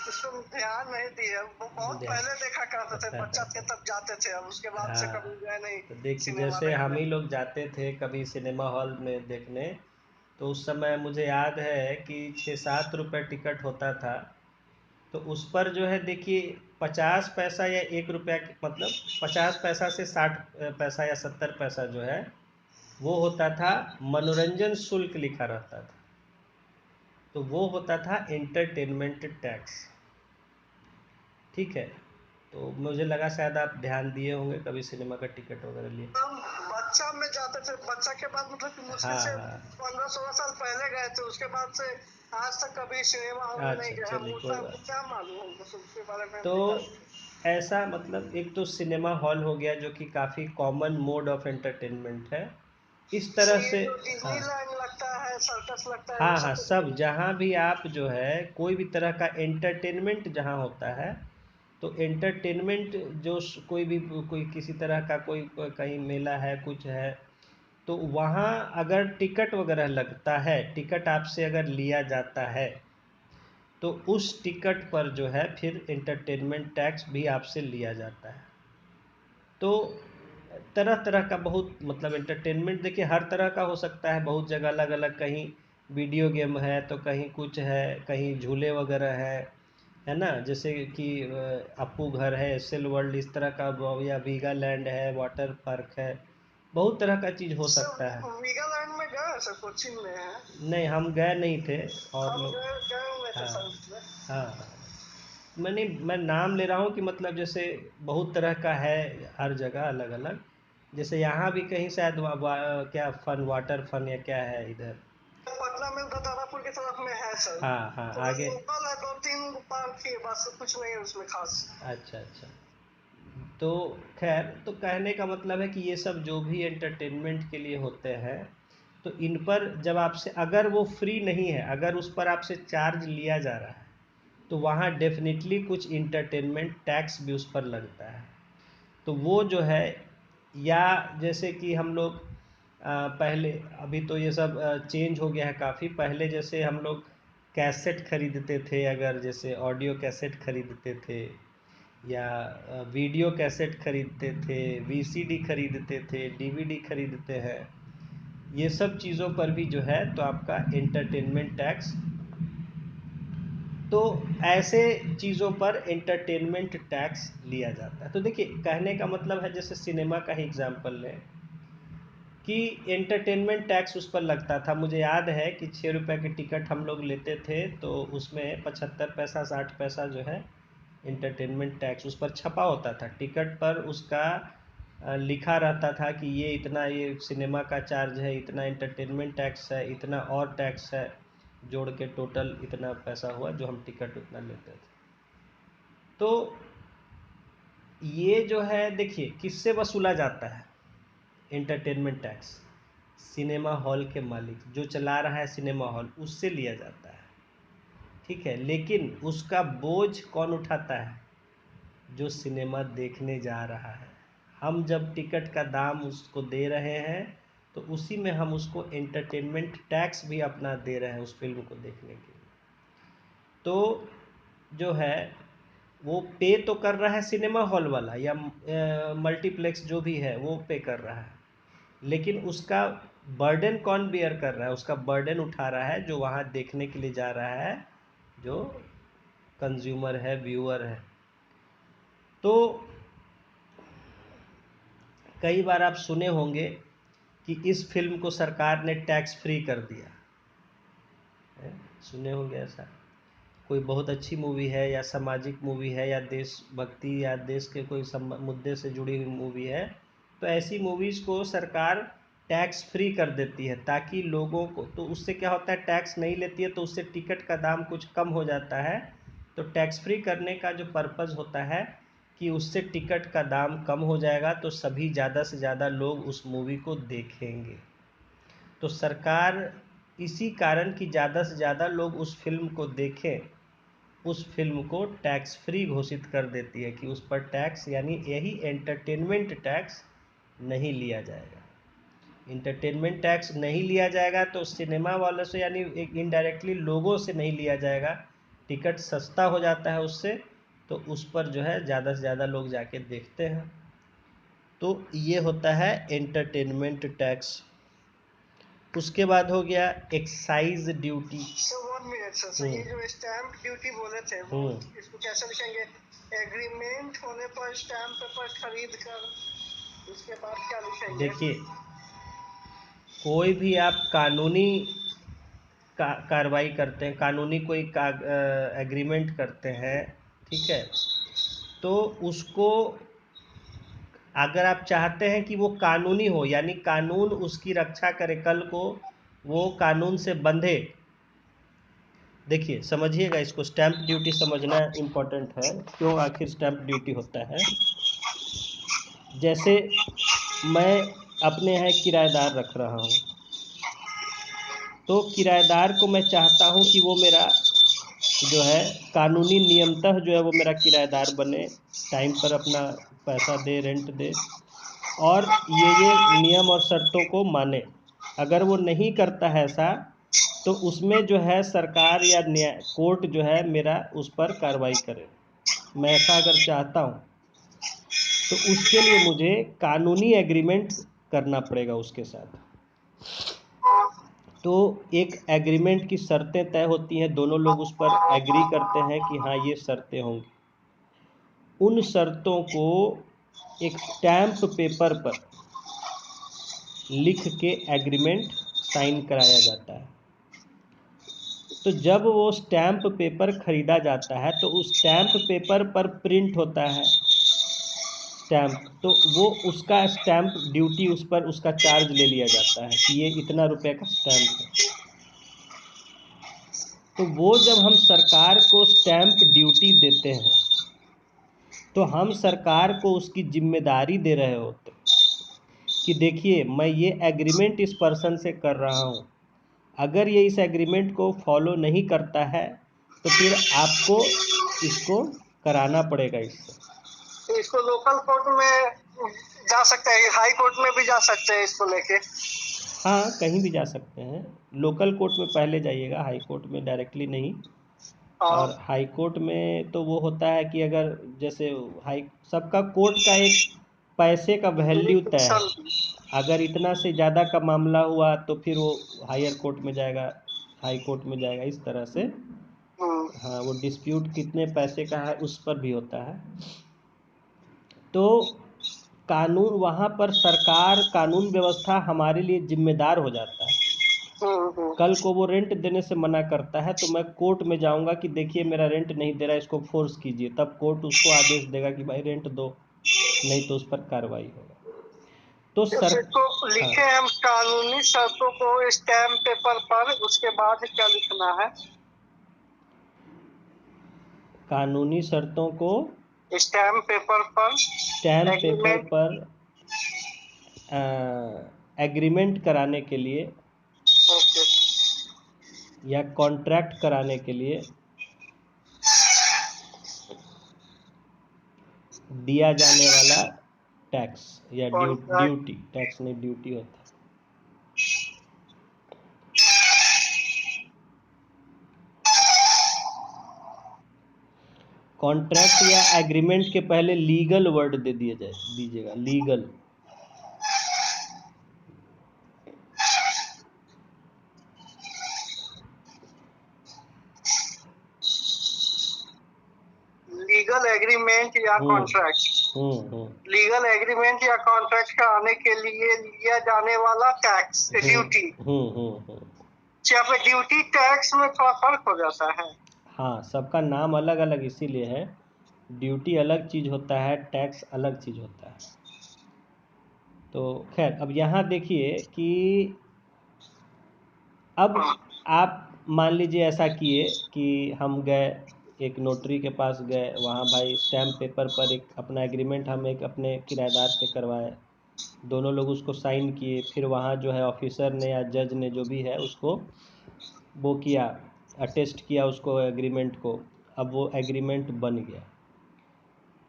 उसको ध्यान नहीं दिए, वो बहुत ध्यान पहले देखा करते थे, बच्चा थे तब जाते थे, अब उसके बाद से हाँ, कभी गए नहीं तो देखिए सिनेमा जैसे हम देखने। ही लोग जाते थे कभी सिनेमा हॉल में देखने, तो उस समय मुझे याद है कि 6-7 रुपये टिकट होता था। तो उस पर जो है देखिए 50 पैसा या 1 रुपया मतलब 50 पैसा से 60 पैसा या 70 पैसा जो है वो होता था मनोरंजन शुल्क लिखा रहता था, तो वो होता था एंटरटेनमेंट टैक्स। ठीक है, तो मुझे लगा शायद आप ध्यान दिए होंगे कभी सिनेमा का टिकट वगैरह लिए। हम बच्चा में जाते थे, बच्चा के बाद मतलब कि मुश्किल हाँ से हाँ, 15-16 साल पहले गए थे, उसके बाद से आज तक कभी सिनेमा हॉल में नहीं अच्छा गए हम। चलिए कोई उतना बात। क्या मालूम हमको सब उसके बारे में, तो हम बता। ऐसा मतलब एक तो सिनेमा हॉल हो गया जो कि काफ़ी कॉमन मोड ऑफ एंटरटेनमेंट है इस जैसे तरह ये से। जो हाँ डिज्नीलैंड लगता है, सर्कस लगता है, वो हाँ हाँ, सब तो सब जहाँ भी आप जो है कोई भी तरह का एंटरटेनमेंट जहाँ होता है, तो एंटरटेनमेंट जो कोई भी कोई किसी तरह का कोई कहीं मेला है कुछ है, तो वहाँ अगर टिकट वगैरह लगता है, टिकट आपसे अगर लिया जाता है, तो उस टिकट पर जो है फिर एंटरटेनमेंट टैक्स भी आपसे लिया जाता है। तो तरह तरह का बहुत मतलब एंटरटेनमेंट देखिए हर तरह का हो सकता है, बहुत जगह अलग अलग, कहीं वीडियो गेम है तो कहीं कुछ है, कहीं झूले वगैरह है ना, जैसे कि अप्पू घर है, एसएल वर्ल्ड इस तरह का, या वीगा लैंड है, वाटर पार्क है, बहुत तरह का चीज़ हो सकता है। सब वीगालैंड में गए, सब कोचिंग में है। नहीं हम गए नहीं थे, और हम लोग। गए गए हुए थे हाँ सब उसमें। हाँ हाँ। मैं नाम ले रहा हूँ कि मतलब जैसे बहुत तरह का है, हर जगह अलग अलग, जैसे यहाँ भी कहीं शायद क्या फन वाटर फन या क्या है इधर। पटना में उधर दादापुर की तरफ में है सर। हाँ हाँ थोड़ा आगे। लोकल है, 2-3 पार्क ही है, बस कुछ नहीं है उसमें खास। अच्छा अच्छा। तो खैर, तो कहने का मतलब है कि ये सब जो भी एंटरटेनमेंट के लिए होते हैं, तो इन पर जब आपसे अगर वो फ्री नहीं है, अगर उस पर आपसे चार्ज लिया जा रहा है, तो वहाँ डेफिनेटली कुछ इंटरटेनमेंट टैक्स भी उस पर लगता है। तो वो जो है, या जैसे कि हम लोग पहले, अभी तो ये सब चेंज हो गया है काफ़ी, पहले जैसे हम लोग कैसेट खरीदते थे, अगर जैसे ऑडियो कैसेट खरीदते थे, या वीडियो कैसेट खरीदते थे, वीसीडी खरीदते थे, डीवीडी खरीदते हैं, ये सब चीज़ों पर भी जो है तो आपका एंटरटेनमेंट टैक्स, तो ऐसे चीज़ों पर एंटरटेनमेंट टैक्स लिया जाता है। तो देखिए कहने का मतलब है, जैसे सिनेमा का ही एग्जांपल लें कि एंटरटेनमेंट टैक्स उस पर लगता था। मुझे याद है कि 6 रुपये की टिकट हम लोग लेते थे, तो उसमें 75 पैसा 60 पैसा जो है एंटरटेनमेंट टैक्स उस पर छपा होता था, टिकट पर उसका लिखा रहता था कि ये इतना, ये सिनेमा का चार्ज है, इतना एंटरटेनमेंट टैक्स है, इतना और टैक्स है, जोड़ के टोटल इतना पैसा हुआ जो हम टिकट उतना लेते थे। तो ये जो है देखिए किससे वसूला जाता है एंटरटेनमेंट टैक्स, सिनेमा हॉल के मालिक जो चला रहा है सिनेमा हॉल, उससे लिया जाता है। ठीक है, लेकिन उसका बोझ कौन उठाता है? जो सिनेमा देखने जा रहा है। हम जब टिकट का दाम उसको दे रहे हैं, तो उसी में हम उसको एंटरटेनमेंट टैक्स भी अपना दे रहे हैं उस फिल्म को देखने के लिए। तो जो है वो पे तो कर रहा है सिनेमा हॉल वाला, या मल्टीप्लेक्स जो भी है वो पे कर रहा है, लेकिन उसका बर्डन कौन बियर कर रहा है? उसका बर्डन उठा रहा है जो वहाँ देखने के लिए जा रहा है, जो कंज्यूमर है, व्यूअर है। तो कई बार आप सुने होंगे कि इस फिल्म को सरकार ने टैक्स फ्री कर दिया है, सुने होंगे ऐसा। कोई बहुत अच्छी मूवी है, या सामाजिक मूवी है, या देशभक्ति या देश के कोई मुद्दे से जुड़ी हुई मूवी है, तो ऐसी मूवीज़ को सरकार टैक्स फ्री कर देती है, ताकि लोगों को, तो उससे क्या होता है, टैक्स नहीं लेती है तो उससे टिकट का दाम कुछ कम हो जाता है। तो टैक्स फ्री करने का जो पर्पज़ होता है कि उससे टिकट का दाम कम हो जाएगा, तो सभी ज़्यादा से ज़्यादा लोग उस मूवी को देखेंगे। तो सरकार इसी कारण कि ज़्यादा से ज़्यादा लोग उस फिल्म को देखें, उस फिल्म को टैक्स फ्री घोषित कर देती है कि उस पर टैक्स, यानी यही एंटरटेनमेंट टैक्स नहीं लिया जाएगा। एंटरटेनमेंट टैक्स नहीं लिया जाएगा तो सिनेमा वालों से, यानी एक इनडायरेक्टली लोगों से नहीं लिया जाएगा, टिकट सस्ता हो जाता है उससे, तो उस पर जो है ज़्यादा से ज़्यादा लोग जाके देखते हैं। तो ये होता है एंटरटेनमेंट टैक्स। उसके बाद हो गया excise duty. Sir 1 minute sir sir, ये जो स्टैम्प ड्यूटी बोले थे वो हम्म इसको कैसे लिखेंगे? एग्रीमेंट होने पर स्टैम्प पेपर खरीद कर उसके बाद क्या लिखेंगे? देखिए, कोई भी आप कानूनी कार्रवाई करते हैं, कानूनी कोई एग्रीमेंट करते हैं, ठीक है, तो उसको अगर आप चाहते हैं कि वो कानूनी हो, यानी कानून उसकी रक्षा करे, कल को वो कानून से बंधे। देखिए समझिएगा इसको, स्टैंप ड्यूटी समझना इम्पोर्टेंट है, क्यों आखिर स्टैंप ड्यूटी होता है। जैसे मैं अपने यहाँ एक किराएदार रख रहा हूँ, तो किराएदार को मैं चाहता हूँ कि वो मेरा जो है कानूनी नियमतः जो है वो मेरा किराएदार बने, टाइम पर अपना पैसा दे, रेंट दे, और ये नियम और शर्तों को माने। अगर वो नहीं करता है ऐसा, तो उसमें जो है सरकार या न्याय कोर्ट जो है मेरा उस पर कार्रवाई करे। मैं ऐसा अगर चाहता हूँ तो उसके लिए मुझे कानूनी एग्रीमेंट करना पड़ेगा उसके साथ। तो एक एग्रीमेंट की शर्तें तय होती हैं, दोनों लोग उस पर एग्री करते हैं कि हाँ ये शर्तें होंगी। उन शर्तों को एक स्टैंप पेपर पर लिख के एग्रीमेंट साइन कराया जाता है। तो जब वो स्टैंप पेपर खरीदा जाता है तो उस स्टैंप पेपर पर प्रिंट होता है स्टैंप, तो वो उसका स्टैंप ड्यूटी उस पर उसका चार्ज ले लिया जाता है कि ये इतना रुपए का स्टैंप है। तो वो जब हम सरकार को स्टैंप ड्यूटी देते हैं तो हम सरकार को उसकी जिम्मेदारी दे रहे होते कि देखिए मैं ये एग्रीमेंट इस पर्सन से कर रहा हूँ, अगर ये इस एग्रीमेंट को फॉलो नहीं करता है तो फिर आपको इसको कराना पड़ेगा इससे। तो इसको लोकल कोर्ट में जा सकते हैं, हाई कोर्ट में भी जा सकते हैं इसको लेके? हाँ, कहीं भी जा सकते हैं। लोकल कोर्ट में पहले जाइएगा, हाई कोर्ट में डायरेक्टली नहीं। हाँ और हाई कोर्ट में तो वो होता है कि अगर जैसे हाई सबका कोर्ट का एक पैसे का वैल्यू तय है, अगर इतना से ज़्यादा का मामला हुआ तो फिर वो हायर कोर्ट में जाएगा, हाई कोर्ट में जाएगा, इस तरह से। हम्म, हाँ, वो डिस्प्यूट कितने पैसे का है उस पर भी होता है। तो कानून वहाँ पर सरकार कानून व्यवस्था हमारे लिए जिम्मेदार हो जाता है। हम्म। कल को वो रेंट देने से मना करता है तो मैं कोर्ट में जाऊंगा कि देखिए मेरा रेंट नहीं दे रहा है, इसको फोर्स कीजिए, तब कोर्ट उसको आदेश देगा कि भाई रेंट दो, नहीं तो उस पर कार्रवाई होगा। तो सर, जैसे तो हाँ, लिखे हम कानूनी शर्तों को स्टैम्प पेपर पर, उसके बाद क्या लिखना है? कानूनी शर्तों को स्टैम्प पेपर पर स्टैम्प पेपर एग्रीमेंट। पर एग्रीमेंट कराने के लिए ओके। या कॉन्ट्रैक्ट कराने के लिए दिया जाने वाला टैक्स या कॉन्ट्रैक्ट। ड्यूटी, टैक्स नहीं ड्यूटी होता है। कॉन्ट्रैक्ट या एग्रीमेंट के पहले लीगल वर्ड दे दिए जाए दीजिएगा, लीगल। लीगल एग्रीमेंट या हम्म कॉन्ट्रैक्ट? हम्म लीगल एग्रीमेंट या कॉन्ट्रैक्ट का आने के लिए लिया जाने वाला टैक्स ड्यूटी। हम्म। यहाँ पे ड्यूटी टैक्स में थोड़ा फर्क हो जाता है। हाँ, सबका नाम अलग अलग इसीलिए है, ड्यूटी अलग चीज़ होता है, टैक्स अलग चीज़ होता है। तो खैर, अब यहाँ देखिए कि अब आप मान लीजिए ऐसा किए कि हम गए एक नोटरी के पास गए, वहाँ भाई स्टैम्प पेपर पर एक अपना एग्रीमेंट हम एक अपने किराएदार से करवाए, दोनों लोग उसको साइन किए, फिर वहाँ जो है ऑफिसर ने या जज ने जो भी है उसको वो किया, अटेस्ट किया उसको एग्रीमेंट को, अब वो एग्रीमेंट बन गया।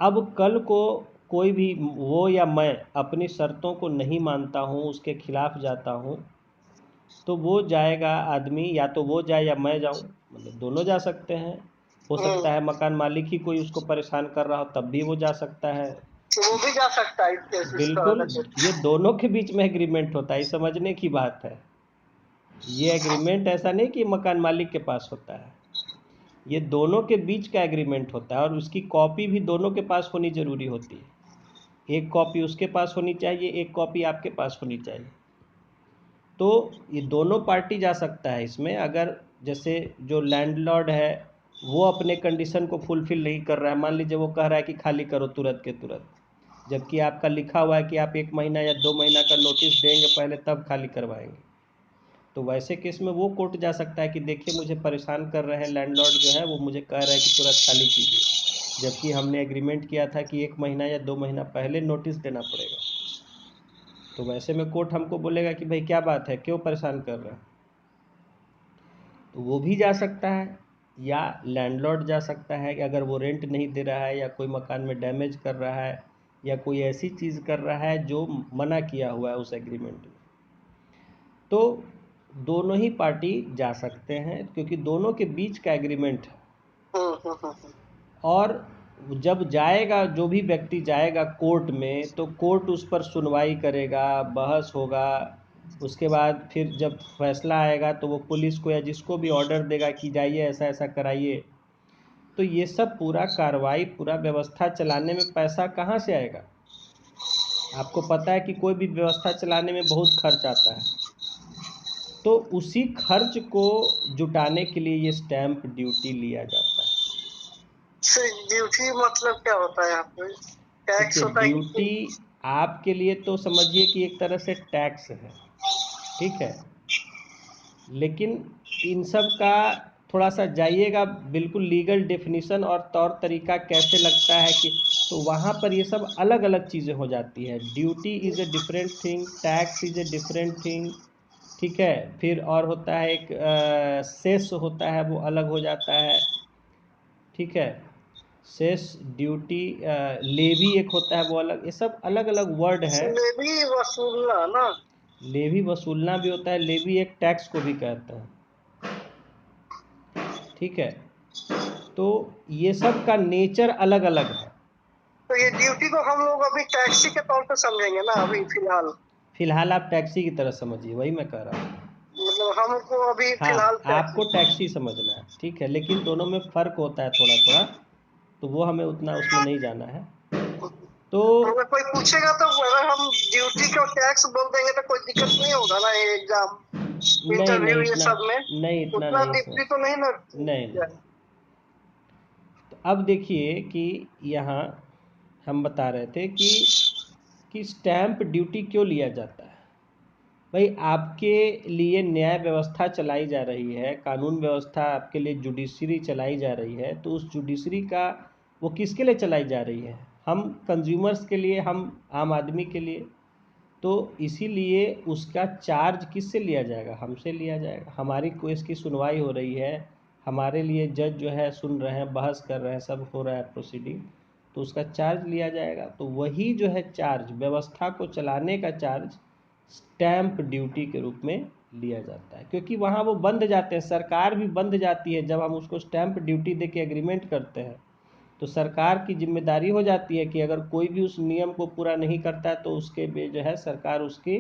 अब कल को कोई भी वो या मैं अपनी शर्तों को नहीं मानता हूँ, उसके खिलाफ जाता हूँ, तो वो जाएगा आदमी, या तो वो जाए या मैं जाऊँ, मतलब दोनों जा सकते हैं। हो सकता है मकान मालिक ही कोई उसको परेशान कर रहा हो तब भी वो जा सकता है। तो वो भी जा सकता है इस बिल्कुल, तरह से। ये दोनों के बीच में एग्रीमेंट होता है, ये समझने की बात है। ये एग्रीमेंट ऐसा नहीं कि मकान मालिक के पास होता है, ये दोनों के बीच का एग्रीमेंट होता है, और उसकी कॉपी भी दोनों के पास होनी ज़रूरी होती है। एक कॉपी उसके पास होनी चाहिए, एक कॉपी आपके पास होनी चाहिए। तो ये दोनों पार्टी जा सकता है इसमें। अगर जैसे जो लैंडलॉर्ड है वो अपने कंडीशन को फुलफ़िल नहीं कर रहा है, मान लीजिए वो कह रहा है कि खाली करो तुरंत के तुरंत, जबकि आपका लिखा हुआ है कि आप 1 महीना या 2 महीना का नोटिस देंगे पहले, तब खाली करवाएंगे। तो वैसे केस में वो कोर्ट जा सकता है कि देखिए मुझे परेशान कर रहे हैं लैंडलॉर्ड जो है, वो मुझे कह रहे हैं कि तुरंत खाली कीजिए, जबकि हमने एग्रीमेंट किया था कि 1 महीना या 2 महीना पहले नोटिस देना पड़ेगा। तो वैसे में कोर्ट हमको बोलेगा कि भाई क्या बात है, क्यों परेशान कर रहे हैं। तो वो भी जा सकता है, या लैंडलॉर्ड जा सकता है कि अगर वो रेंट नहीं दे रहा है या कोई मकान में डैमेज कर रहा है या कोई ऐसी चीज़ कर रहा है जो मना किया हुआ है उस एग्रीमेंट में, तो दोनों ही पार्टी जा सकते हैं, क्योंकि दोनों के बीच का एग्रीमेंट है। और जब जाएगा, जो भी व्यक्ति जाएगा कोर्ट में, तो कोर्ट उस पर सुनवाई करेगा, बहस होगा, उसके बाद फिर जब फैसला आएगा तो वो पुलिस को या जिसको भी ऑर्डर देगा कि जाइए ऐसा ऐसा कराइए। तो ये सब पूरा कार्रवाई, पूरा व्यवस्था चलाने में पैसा कहाँ से आएगा? आपको पता है कि कोई भी व्यवस्था चलाने में बहुत खर्च आता है। तो उसी खर्च को जुटाने के लिए ये स्टैंप ड्यूटी लिया जाता है। ड्यूटी मतलब क्या होता है यहाँ पे? टैक्स देखिए, होता है ड्यूटी आपके लिए तो समझिए कि एक तरह से टैक्स है, ठीक है, लेकिन इन सब का थोड़ा सा जाइएगा बिल्कुल लीगल डेफिनेशन और तौर तरीका कैसे लगता है कि, तो वहाँ पर ये सब अलग अलग चीज़ें हो जाती है। Duty is a different thing, tax is a different thing, ठीक है। फिर और होता है एक सेस होता है, वो अलग हो जाता है, ठीक है। सेस, ड्यूटी, लेवी एक होता है वो अलग, ये सब अलग अलग वर्ड है। लेवी वसूलना ना? लेवी वसूलना भी होता है, लेवी एक टैक्स को भी कहता है, ठीक है। तो ये सब का नेचर अलग अलग है। तो ये ड्यूटी को हम लोग अभी टैक्सी के तौर पे समझेंगे ना अभी फिलहाल? फिलहाल आप टैक्सी की तरह समझिए, वही मैं कह रहा हूँ। मतलब हमको अभी फिलहाल हाँ, टैक्सी। आपको टैक्सी समझना है, ठीक है, लेकिन दोनों में फ़र्क होता है थोड़ा थोड़ा, तो वो हमें उतना उसमें नहीं जाना है। तो अगर कोई पूछेगा तो अगर हम ड्यूटी को टैक्स बोल देंगे तो कोई दिक्कत नहीं होगा ना ये एग्जाम नहीं इंटरव्यू नहीं, ये इतना सब में? नहीं, इतना उतना नहीं सर, डिप्टी तो नहीं ना? नहीं नहीं। तो अब देखिए कि यहाँ हम बता रहे थे कि स्टैंप ड्यूटी क्यों लिया जाता है। भाई, आपके लिए न्याय व्यवस्था चलाई जा रही है, कानून व्यवस्था आपके लिए जुडिशरी चलाई जा रही है, तो उस जुडिशरी का वो किसके लिए चलाई जा रही है? हम कंज्यूमर्स के लिए, हम आम आदमी के लिए। तो इसीलिए उसका चार्ज किससे लिया जाएगा? हमसे लिया जाएगा। हमारी केस की सुनवाई हो रही है, हमारे लिए जज जो है सुन रहे हैं, बहस कर रहे हैं, सब हो रहा है प्रोसीडिंग, तो उसका चार्ज लिया जाएगा। तो वही जो है चार्ज, व्यवस्था को चलाने का चार्ज स्टैंप ड्यूटी के रूप में लिया जाता है, क्योंकि वहाँ वो बंध जाते हैं, सरकार भी बंध जाती है जब हम उसको स्टैंप ड्यूटी दे के एग्रीमेंट करते हैं। तो सरकार की जिम्मेदारी हो जाती है कि अगर कोई भी उस नियम को पूरा नहीं करता है तो उसके जो है सरकार उसकी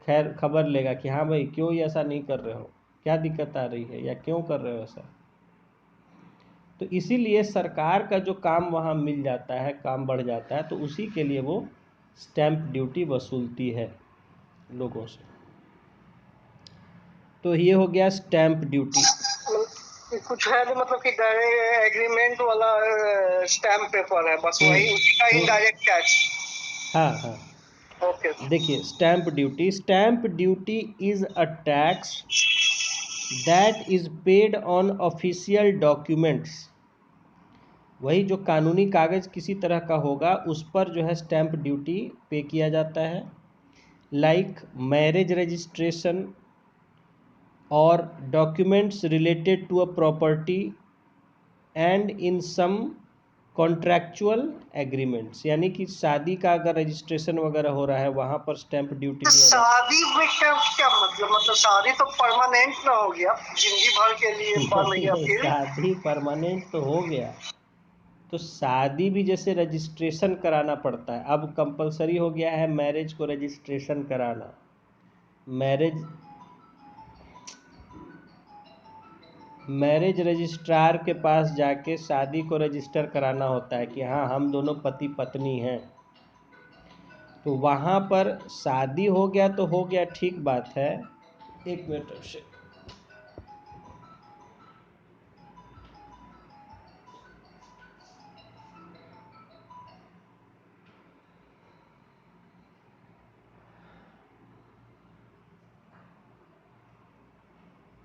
खैर खबर लेगा कि हाँ भाई क्यों ये ऐसा नहीं कर रहे हो, क्या दिक्कत आ रही है या क्यों कर रहे हो ऐसा। तो इसीलिए सरकार का जो काम वहाँ मिल जाता है, काम बढ़ जाता है, तो उसी के लिए वो स्टैंप ड्यूटी वसूलती है लोगों से। तो ये हो गया स्टैंप ड्यूटी। कुछ है जो मतलब कि एग्रीमेंट वाला स्टैम्प पेपर है बस वही उसी का इनडायरेक्ट टैक्स? हाँ हाँ, ओके। देखिए stamp duty is a tax that is paid on official documents. वही जो कानूनी कागज़ किसी तरह का होगा उस पर जो है स्टैंप ड्यूटी पे किया जाता है, लाइक मैरिज रजिस्ट्रेशन और documents related to a property and in some contractual agreements. यानी कि शादी का अगर रजिस्ट्रेशन वगैरह हो रहा है वहाँ पर स्टैंप ड्यूटी लिया जाता शादी में क्या मतलब शादी तो परमानेंट ना हो गया, जिंदगी भर के लिए है। बन नहीं गया नहीं, फिर? शादी परमानेंट तो हो गया, तो शादी भी जैसे रजिस्ट्रेशन कराना पड़ता है, अब कंपलसरी हो गया है मैरिज को रजिस्ट्रेशन कराना। मैरिज मैरिज रजिस्ट्रार के पास जाके शादी को रजिस्टर कराना होता है कि हाँ हम दोनों पति पत्नी हैं। तो वहाँ पर शादी हो गया तो हो गया, ठीक बात है। एक मिनट से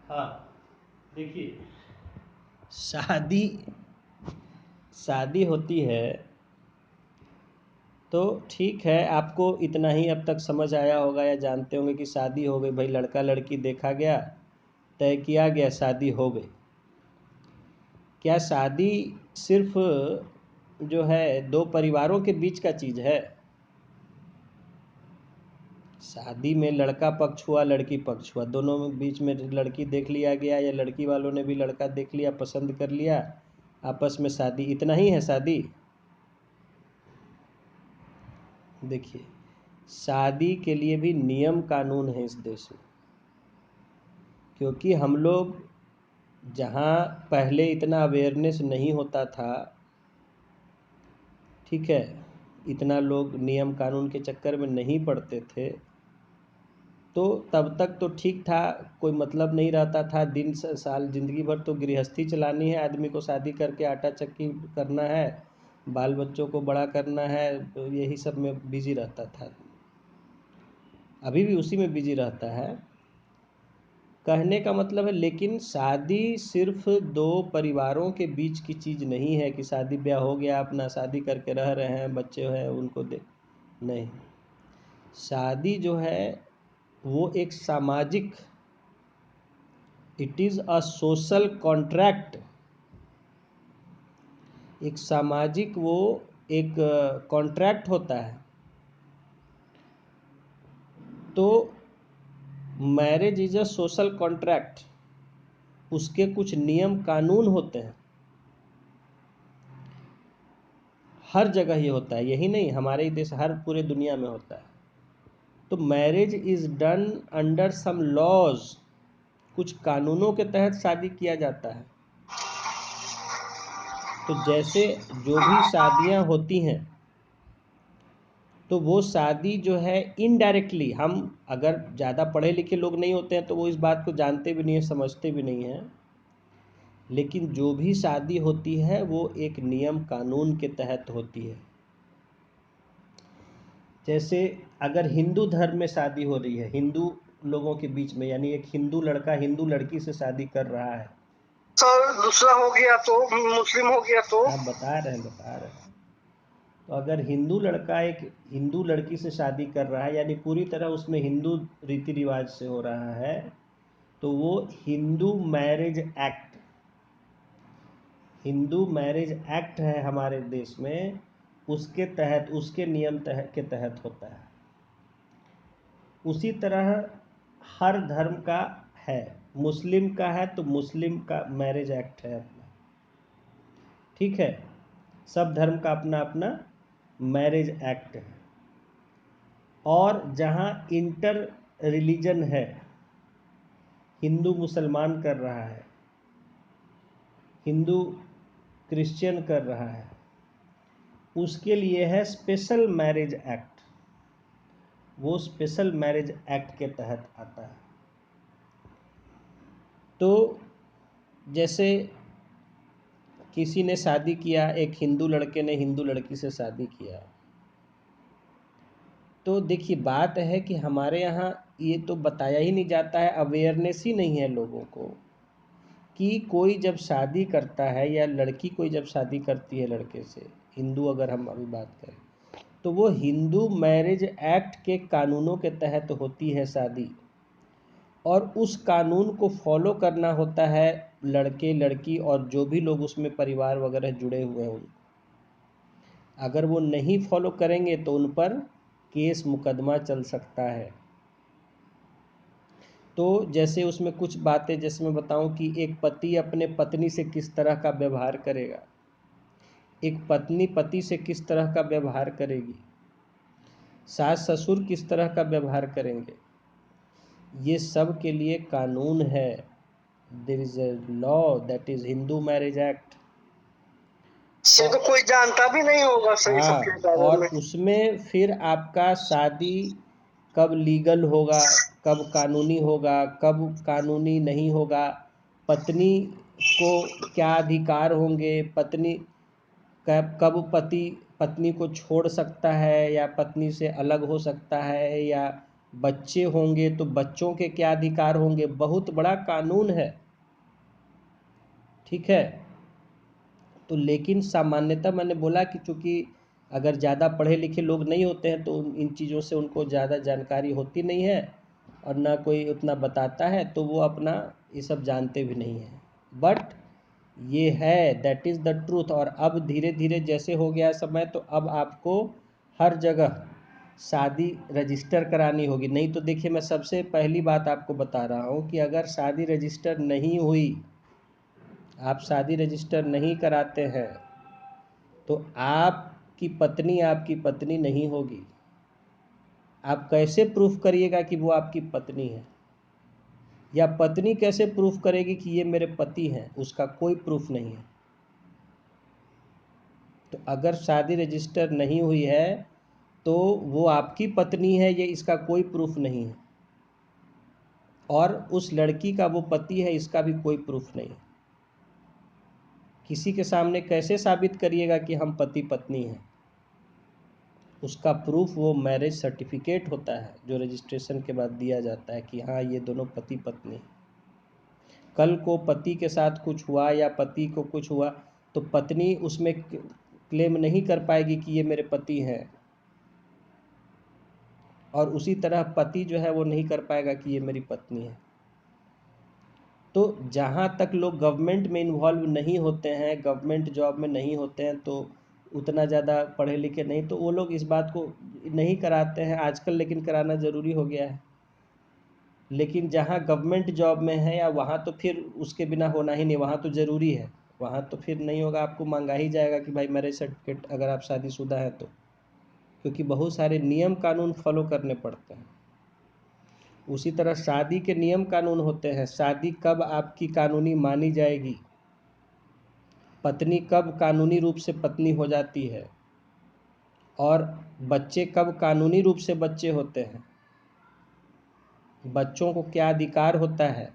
हाँ देखिए, शादी होती है तो ठीक है, आपको इतना ही अब तक समझ आया होगा या जानते होंगे कि शादी हो गई भाई, लड़का लड़की देखा गया, तय किया गया, शादी हो गई। क्या शादी सिर्फ जो है दो परिवारों के बीच का चीज़ है? शादी में लड़का पक्ष हुआ लड़की पक्ष हुआ, दोनों में बीच में लड़की देख लिया गया या लड़की वालों ने भी लड़का देख लिया, पसंद कर लिया, आपस में शादी, इतना ही है शादी? देखिए, शादी के लिए भी नियम कानून है इस देश में, क्योंकि हम लोग जहाँ पहले इतना अवेयरनेस नहीं होता था, ठीक है, इतना लोग नियम कानून के चक्कर में नहीं पड़ते थे, तो तब तक तो ठीक था, कोई मतलब नहीं रहता था। दिन साल ज़िंदगी भर तो गृहस्थी चलानी है आदमी को, शादी करके आटा चक्की करना है, बाल बच्चों को बड़ा करना है, तो यही सब में बिजी रहता था। अभी भी उसी में बिजी रहता है, कहने का मतलब है। लेकिन शादी सिर्फ दो परिवारों के बीच की चीज़ नहीं है कि शादी ब्याह हो गया, अपना शादी करके रह रहे हैं, बच्चे हैं उनको दे, नहीं। शादी जो है वो एक सामाजिक, it is a social contract, एक सामाजिक वो एक कॉन्ट्रैक्ट होता है। तो marriage is a social contract, उसके कुछ नियम कानून होते हैं, हर जगह ये होता है, यही नहीं हमारे ही देश, हर पूरे दुनिया में होता है। तो marriage is done under some laws, कुछ कानूनों के तहत शादी किया जाता है। तो जैसे जो भी शादियां होती हैं, तो वो शादी जो है इनडायरेक्टली, हम अगर ज़्यादा पढ़े लिखे लोग नहीं होते हैं तो वो इस बात को जानते भी नहीं हैं, समझते भी नहीं हैं, लेकिन जो भी शादी होती है वो एक नियम कानून के तहत होती है। जैसे अगर हिंदू धर्म में शादी हो रही है, हिंदू लोगों के बीच में, यानी एक हिंदू लड़का हिंदू लड़की से शादी कर रहा है, सर दूसरा हो गया तो मुस्लिम हो गया तो? आप बता रहे हैं। तो अगर हिंदू लड़का एक हिंदू लड़की से शादी कर रहा है, यानी पूरी तरह उसमें हिंदू रीति रिवाज से हो रहा है, तो वो Hindu marriage act, Hindu marriage act है हमारे देश में, उसके तहत, उसके नियम के तहत होता है। उसी तरह हर धर्म का है, मुस्लिम का है तो मुस्लिम का मैरिज एक्ट है अपना, ठीक है, सब धर्म का अपना अपना मैरिज एक्ट है। और जहाँ इंटर रिलीजन है, हिंदू मुसलमान कर रहा है, हिंदू क्रिश्चियन कर रहा है, उसके लिए है स्पेशल मैरिज एक्ट, वो स्पेशल मैरिज एक्ट के तहत आता है। तो जैसे किसी ने शादी किया, एक हिंदू लड़के ने हिंदू लड़की से शादी किया, तो देखिए बात है कि हमारे यहाँ ये तो बताया ही नहीं जाता है, अवेयरनेस ही नहीं है लोगों को कि कोई जब शादी करता है या लड़की कोई जब शादी करती है लड़के से, हिंदू अगर हम अभी बात करें, तो वो हिंदू मैरिज एक्ट के कानूनों के तहत होती है शादी, और उस कानून को फॉलो करना होता है लड़के लड़की और जो भी लोग उसमें परिवार वगैरह जुड़े हुए हैं उनको। अगर वो नहीं फॉलो करेंगे तो उन पर केस मुकदमा चल सकता है। तो जैसे उसमें कुछ बातें, जैसे मैं बताऊं कि एक पति अपने पत्नी से किस तरह का व्यवहार करेगा, एक पत्नी पति से किस तरह का व्यवहार करेगी, सास ससुर किस तरह का व्यवहार करेंगे, ये सब के लिए कानून है। There is a law that is Hindu marriage act. ये तो कोई जानता भी नहीं होगा सही सब के हाँ, बारे और में। उसमें फिर आपका शादी कब लीगल होगा, कब कानूनी होगा, कब कानूनी नहीं होगा, पत्नी को क्या अधिकार होंगे, पत्नी कब कब पति पत्नी को छोड़ सकता है या पत्नी से अलग हो सकता है, या बच्चे होंगे तो बच्चों के क्या अधिकार होंगे, बहुत बड़ा कानून है। ठीक है। तो लेकिन सामान्यतः मैंने बोला कि चूँकि अगर ज़्यादा पढ़े लिखे लोग नहीं होते हैं तो इन चीज़ों से उनको ज़्यादा जानकारी होती नहीं है, और ना कोई उतना बताता है, तो वो अपना ये सब जानते भी नहीं हैं। बट ये है, दैट इज़ द ट्रूथ। और अब धीरे धीरे जैसे हो गया समय, तो अब आपको हर जगह शादी रजिस्टर करानी होगी। नहीं तो देखिए, मैं सबसे पहली बात आपको बता रहा हूँ कि अगर शादी रजिस्टर नहीं हुई, आप शादी रजिस्टर नहीं कराते हैं, तो आपकी पत्नी नहीं होगी। आप कैसे प्रूफ करिएगा कि वो आपकी पत्नी है, या पत्नी कैसे प्रूफ करेगी कि ये मेरे पति हैं? उसका कोई प्रूफ नहीं है। तो अगर शादी रजिस्टर नहीं हुई है तो वो आपकी पत्नी है, ये इसका कोई प्रूफ नहीं है, और उस लड़की का वो पति है, इसका भी कोई प्रूफ नहीं है। किसी के सामने कैसे साबित करिएगा कि हम पति पत्नी हैं? उसका प्रूफ वो मैरिज सर्टिफिकेट होता है जो रजिस्ट्रेशन के बाद दिया जाता है कि हाँ, ये दोनों पति पत्नी हैं। कल को पति के साथ कुछ हुआ या पति को कुछ हुआ, तो पत्नी उसमें क्लेम नहीं कर पाएगी कि ये मेरे पति हैं, और उसी तरह पति जो है वो नहीं कर पाएगा कि ये मेरी पत्नी है। तो जहाँ तक लोग गवर्नमेंट में इन्वॉल्व नहीं होते हैं, गवर्नमेंट जॉब में नहीं होते हैं, तो उतना ज़्यादा पढ़े लिखे नहीं, तो वो लोग इस बात को नहीं कराते हैं आजकल, लेकिन कराना ज़रूरी हो गया है। लेकिन जहाँ गवर्नमेंट जॉब में है या वहाँ तो फिर उसके बिना होना ही नहीं, वहाँ तो ज़रूरी है। वहाँ तो फिर नहीं होगा, आपको मांगा ही जाएगा कि भाई मैरिज सर्टिफिकेट, अगर आप शादीशुदा हैं तो, क्योंकि बहुत सारे नियम कानून फॉलो करने पड़ते हैं। उसी तरह शादी के नियम कानून होते हैं। शादी कब आपकी कानूनी मानी जाएगी, पत्नी कब कानूनी रूप से पत्नी हो जाती है, और बच्चे कब कानूनी रूप से बच्चे होते हैं, बच्चों को क्या अधिकार होता है,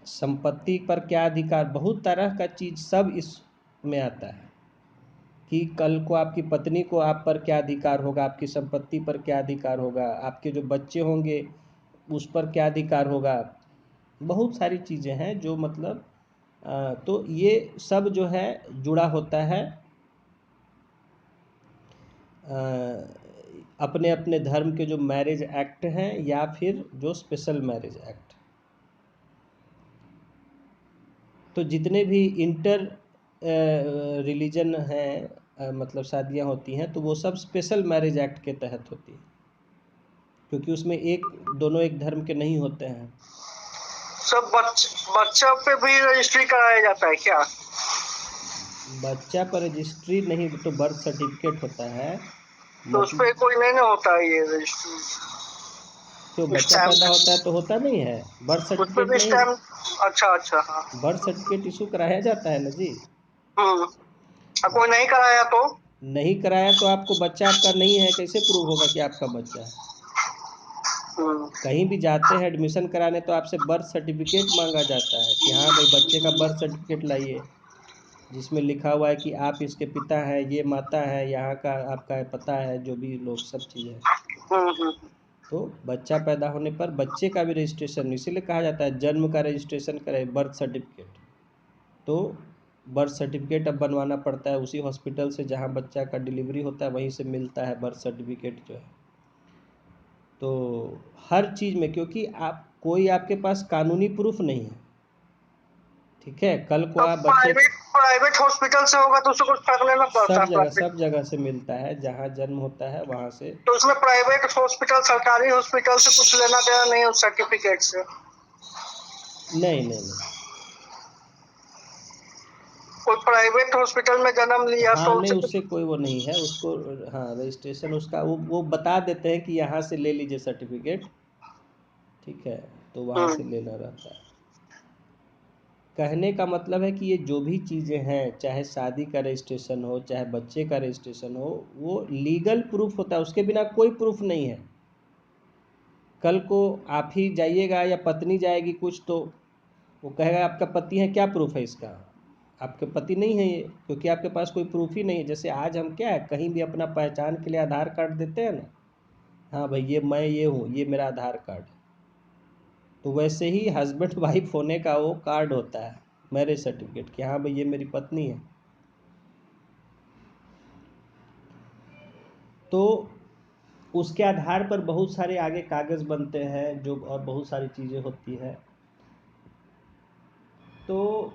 संपत्ति पर क्या अधिकार, बहुत तरह का चीज़ सब इसमें आता है कि कल को आपकी पत्नी को आप पर क्या अधिकार होगा, आपकी संपत्ति पर क्या अधिकार होगा, आपके जो बच्चे होंगे उस पर क्या अधिकार होगा। बहुत सारी चीज़ें हैं जो मतलब तो ये सब जो है जुड़ा होता है अपने अपने धर्म के जो मैरिज एक्ट हैं, या फिर जो स्पेशल मैरिज एक्ट। तो जितने भी इंटर रिलीजन हैं, मतलब शादियां होती हैं, तो वो सब स्पेशल मैरिज एक्ट के तहत होती है, क्योंकि उसमें दोनों एक धर्म के नहीं होते हैं। सब बच्चों पे भी रजिस्ट्री कराया जाता है क्या? बच्चा पर रजिस्ट्री नहीं, तो बर्थ सर्टिफिकेट होता है। तो उस मतलब पे कोई नहीं ना होता है ये रजिस्ट्री, जो बच्चा पैदा स्टैम्प? होता है तो होता नहीं है बर्थ उस पे सर्टिफिकेट? भी नहीं, स्टैम्प? अच्छा अच्छा, हाँ। बर्थ सर्टिफिकेट इशू कराया जाता है ना जी। अब कोई नहीं कराया तो? नहीं कराया तो आपको बच्चा आपका नहीं है, कैसे प्रूव होगा कि आपका बच्चा है? हम्म। कहीं भी जाते हैं एडमिशन कराने तो आपसे बर्थ सर्टिफिकेट मांगा जाता है कि हाँ भाई, बच्चे का बर्थ सर्टिफिकेट लाइए, जिसमें लिखा हुआ है कि आप इसके पिता हैं, ये माता है, यहाँ का आपका पता है, जो भी लोग सब चीज़ है। हम्म। तो बच्चा पैदा होने पर बच्चे का भी रजिस्ट्रेशन, इसीलिए कहा जाता है जन्म का रजिस्ट्रेशन करें, बर्थ सर्टिफिकेट। तो बर्थ सर्टिफिकेट अब बनवाना पड़ता है उसी हॉस्पिटल से जहाँ बच्चा का डिलीवरी होता है, वहीं से मिलता है बर्थ सर्टिफिकेट जो है। तो हर चीज़ में, क्योंकि आप कोई आपके पास कानूनी प्रूफ नहीं है, ठीक है, कल को तो आप बच्चे प्राइवेट प्राइवेट हॉस्पिटल से होगा तो उसको कुछ कर लेना पड़ता है प्राइवेट? सब जगह से मिलता है, जहाँ जन्म होता है वहाँ से। तो उसमें प्राइवेट हॉस्पिटल सरकारी हॉस्पिटल से कुछ लेना देना नहीं उस सर्टिफिकेट से? नहीं नहीं नहीं। कोई प्राइवेट हॉस्पिटल में जन्म लिया हाँ, तो नहीं, उसे कुछ? उससे कोई वो नहीं है उसको। हाँ, रजिस्ट्रेशन उसका वो बता देते हैं कि यहाँ से ले लीजिए सर्टिफिकेट, ठीक है, तो वहाँ से लेना रहता है। कहने का मतलब है कि ये जो भी चीज़ें हैं, चाहे शादी का रजिस्ट्रेशन हो, चाहे बच्चे का रजिस्ट्रेशन हो, वो लीगल प्रूफ होता है, उसके बिना कोई प्रूफ नहीं है। कल को आप ही जाइएगा या पत्नी जाएगी कुछ, तो वो कहेगा आपका पति है, क्या प्रूफ है इसका? आपके पति नहीं है ये, क्योंकि आपके पास कोई प्रूफ ही नहीं है। जैसे आज हम क्या है, कहीं भी अपना पहचान के लिए आधार कार्ड देते हैं ना, हाँ भाई ये मैं ये हूँ, ये मेरा आधार कार्ड है। तो वैसे ही हस्बैंड वाइफ होने का वो कार्ड होता है, मैरिज सर्टिफिकेट, कि हाँ भाई ये मेरी पत्नी है। तो उसके आधार पर बहुत सारे आगे कागज़ बनते हैं, जो और बहुत सारी चीज़ें होती है। तो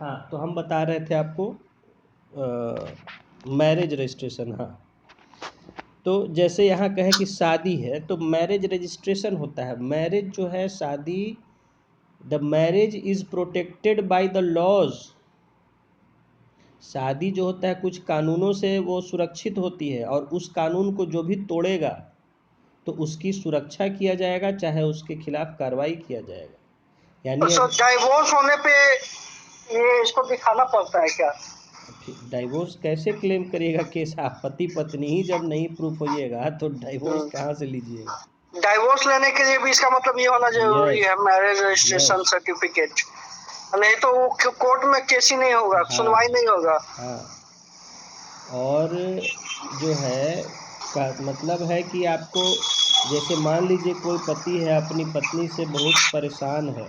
हाँ, तो हम बता रहे थे आपको मैरिज रजिस्ट्रेशन। हाँ, तो जैसे यहाँ कहे कि शादी है, तो मैरिज रजिस्ट्रेशन होता है। मैरिज जो है, शादी, the marriage is protected by the laws. शादी जो होता है कुछ कानूनों से वो सुरक्षित होती है, और उस कानून को जो भी तोड़ेगा तो उसकी सुरक्षा किया जाएगा, चाहे उसके खिलाफ कार्रवाई किया जाएगा। यानी तो डाइवोर्स होने पे ये इसको दिखाना पड़ता है क्या? डाइवोर्स कैसे क्लेम करिएगा केस? आप पति पत्नी ही जब नहीं प्रूफ होइएगा तो डाइवोर्स कहाँ से लीजिएगा? डाइवोर्स लेने के लिए भी इसका मतलब ये होना जरूरी यस, है, मैरिज रजिस्ट्रेशन यस, सर्टिफिकेट। नहीं तो वो कोर्ट में केस ही नहीं होगा, हाँ, सुनवाई नहीं होगा। हाँ। और जो है का मतलब है कि आपको, जैसे मान लीजिए कोई पति है, अपनी पत्नी से बहुत परेशान है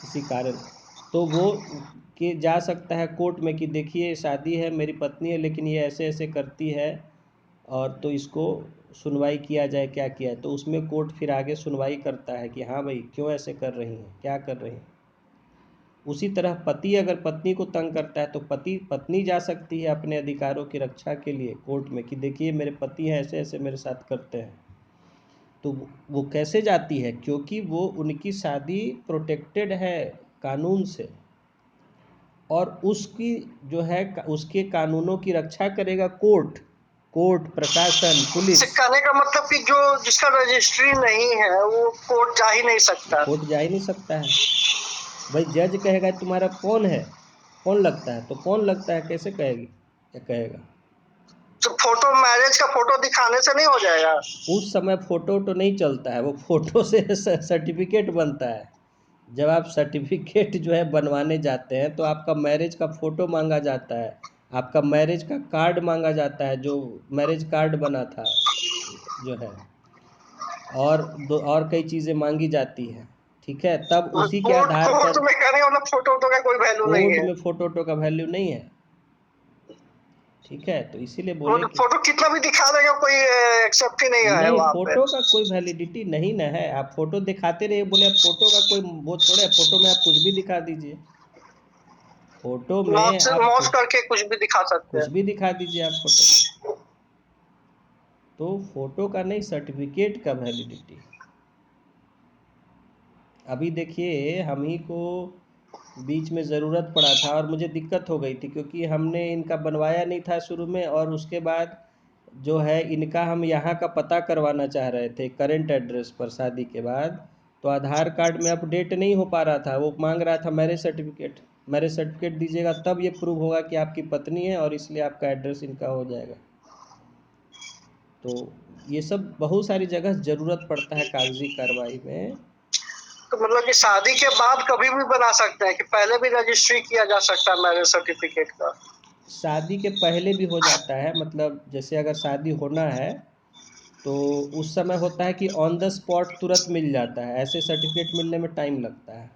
किसी कारण, तो वो के जा सकता है कोर्ट में कि देखिए शादी है, मेरी पत्नी है, लेकिन ये ऐसे ऐसे करती है, और तो इसको सुनवाई किया जाए, क्या किया है। तो उसमें कोर्ट फिर आगे सुनवाई करता है कि हाँ भाई क्यों ऐसे कर रही हैं, क्या कर रही हैं। उसी तरह पति अगर पत्नी को तंग करता है तो पत्नी जा सकती है अपने अधिकारों की रक्षा के लिए कोर्ट में कि देखिए मेरे पति हैं, ऐसे ऐसे मेरे साथ करते हैं। तो वो कैसे जाती है? क्योंकि वो उनकी शादी प्रोटेक्टेड है कानून से, और उसकी जो है उसके कानूनों की रक्षा करेगा कोर्ट, प्रशासन, पुलिस। कहने का मतलब कि जो जिसका रजिस्ट्री नहीं है वो कोर्ट जा ही नहीं सकता। कोर्ट जा ही नहीं सकता है। भाई जज कहेगा तुम्हारा कौन है, कौन लगता है, तो कौन लगता है कैसे कहेगी, क्या कहेगा? तो फोटो, मैरिज का फोटो दिखाने से नहीं हो जाएगा? उस समय फोटो तो नहीं चलता है, वो फोटो से सर्टिफिकेट बनता है। जब आप सर्टिफिकेट जो है बनवाने जाते हैं तो आपका मैरिज का फ़ोटो मांगा जाता है, आपका मैरिज का कार्ड मांगा जाता है, जो मैरिज कार्ड बना था जो है, और दो और कई चीज़ें मांगी जाती हैं। ठीक है, तब उसी के कोर्ट आधार कोर्ट पर, में कहने वाला फोटो का कोई वैल्यू नहीं कोर्ट है। में फ़ोटो का वैल्यू नहीं है। ठीक है, तो इसीलिए बोले कि फोटो कितना भी दिखा देगा, कोई एक्सेप्ट ही नहीं है नहीं, वहां पे। फोटो का कोई वैलिडिटी नहीं ना है। आप फोटो दिखाते रहिए, बोले अब फोटो का कोई वो थोड़ा है, फोटो में आप कुछ भी दिखा दीजिए, फोटो में आप मौज करके कुछ भी दिखा सकते कुछ हैं। भी दिखा दीजिए आप फोटो में। तो फोटो का नहीं, सर्टिफिकेट का वैलिडिटी। अभी देखिए हम ही को बीच में ज़रूरत पड़ा था और मुझे दिक्कत हो गई थी, क्योंकि हमने इनका बनवाया नहीं था शुरू में, और उसके बाद जो है इनका हम यहाँ का पता करवाना चाह रहे थे करंट एड्रेस पर शादी के बाद। तो आधार कार्ड में अपडेट नहीं हो पा रहा था, वो मांग रहा था मैरिज सर्टिफिकेट। मैरिज सर्टिफिकेट दीजिएगा तब ये प्रूव होगा कि आपकी पत्नी है, और इसलिए आपका एड्रेस इनका हो जाएगा। तो ये सब बहुत सारी जगह ज़रूरत पड़ता है कागजी कार्रवाई में। तो मतलब कि शादी के बाद कभी भी बना सकते हैं कि पहले भी रजिस्ट्री किया जा सकता है मैरिज सर्टिफिकेट का? शादी के पहले भी हो जाता है, मतलब जैसे अगर शादी होना है तो उस समय होता है कि ऑन द स्पॉट तुरंत मिल जाता है, ऐसे सर्टिफिकेट मिलने में टाइम लगता है।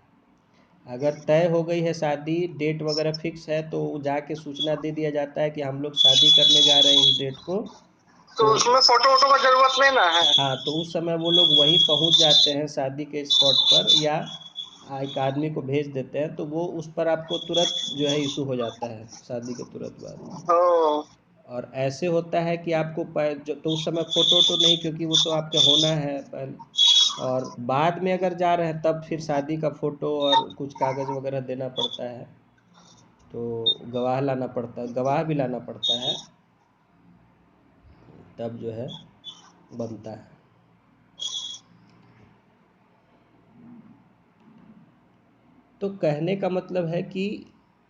अगर तय हो गई है शादी, डेट वगैरह फिक्स है, तो जाके सूचना दे दिया जाता है कि हम लोग शादी करने जा रहे हैं इस डेट को। तो तो उसमें फोटो वोटो का जरूरत नहीं ना है? हाँ, तो उस समय वो लोग वहीं पहुंच जाते हैं शादी के स्पॉट पर, या एक आदमी को भेज देते हैं, तो वो उस पर आपको तुरंत जो है इशू हो जाता है शादी के तुरंत बाद। ओ, और ऐसे होता है कि आपको तो उस समय फ़ोटो तो नहीं, क्योंकि वो तो आपका होना है पहले, और बाद में अगर जा रहे हैं तब फिर शादी का फ़ोटो और कुछ कागज़ वगैरह देना पड़ता है। तो गवाह लाना पड़ता है, गवाह भी लाना पड़ता है, तब जो है बनता है। तो कहने का मतलब है कि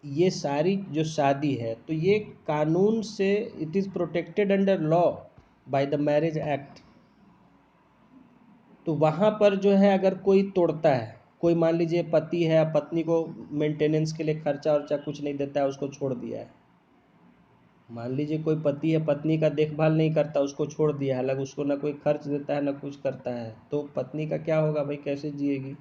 ये सारी जो शादी है तो ये कानून से it is protected under law by the marriage act. तो वहाँ पर जो है अगर कोई तोड़ता है, कोई मान लीजिए पति है, पत्नी को मेंटेनेंस के लिए खर्चा वर्चा कुछ नहीं देता है, उसको छोड़ दिया है। मान लीजिए कोई पति है, पत्नी का देखभाल नहीं करता, उसको छोड़ दिया है, अलग उसको ना कोई खर्च देता है ना कुछ करता है, तो पत्नी का क्या होगा भाई, कैसे जिएगी?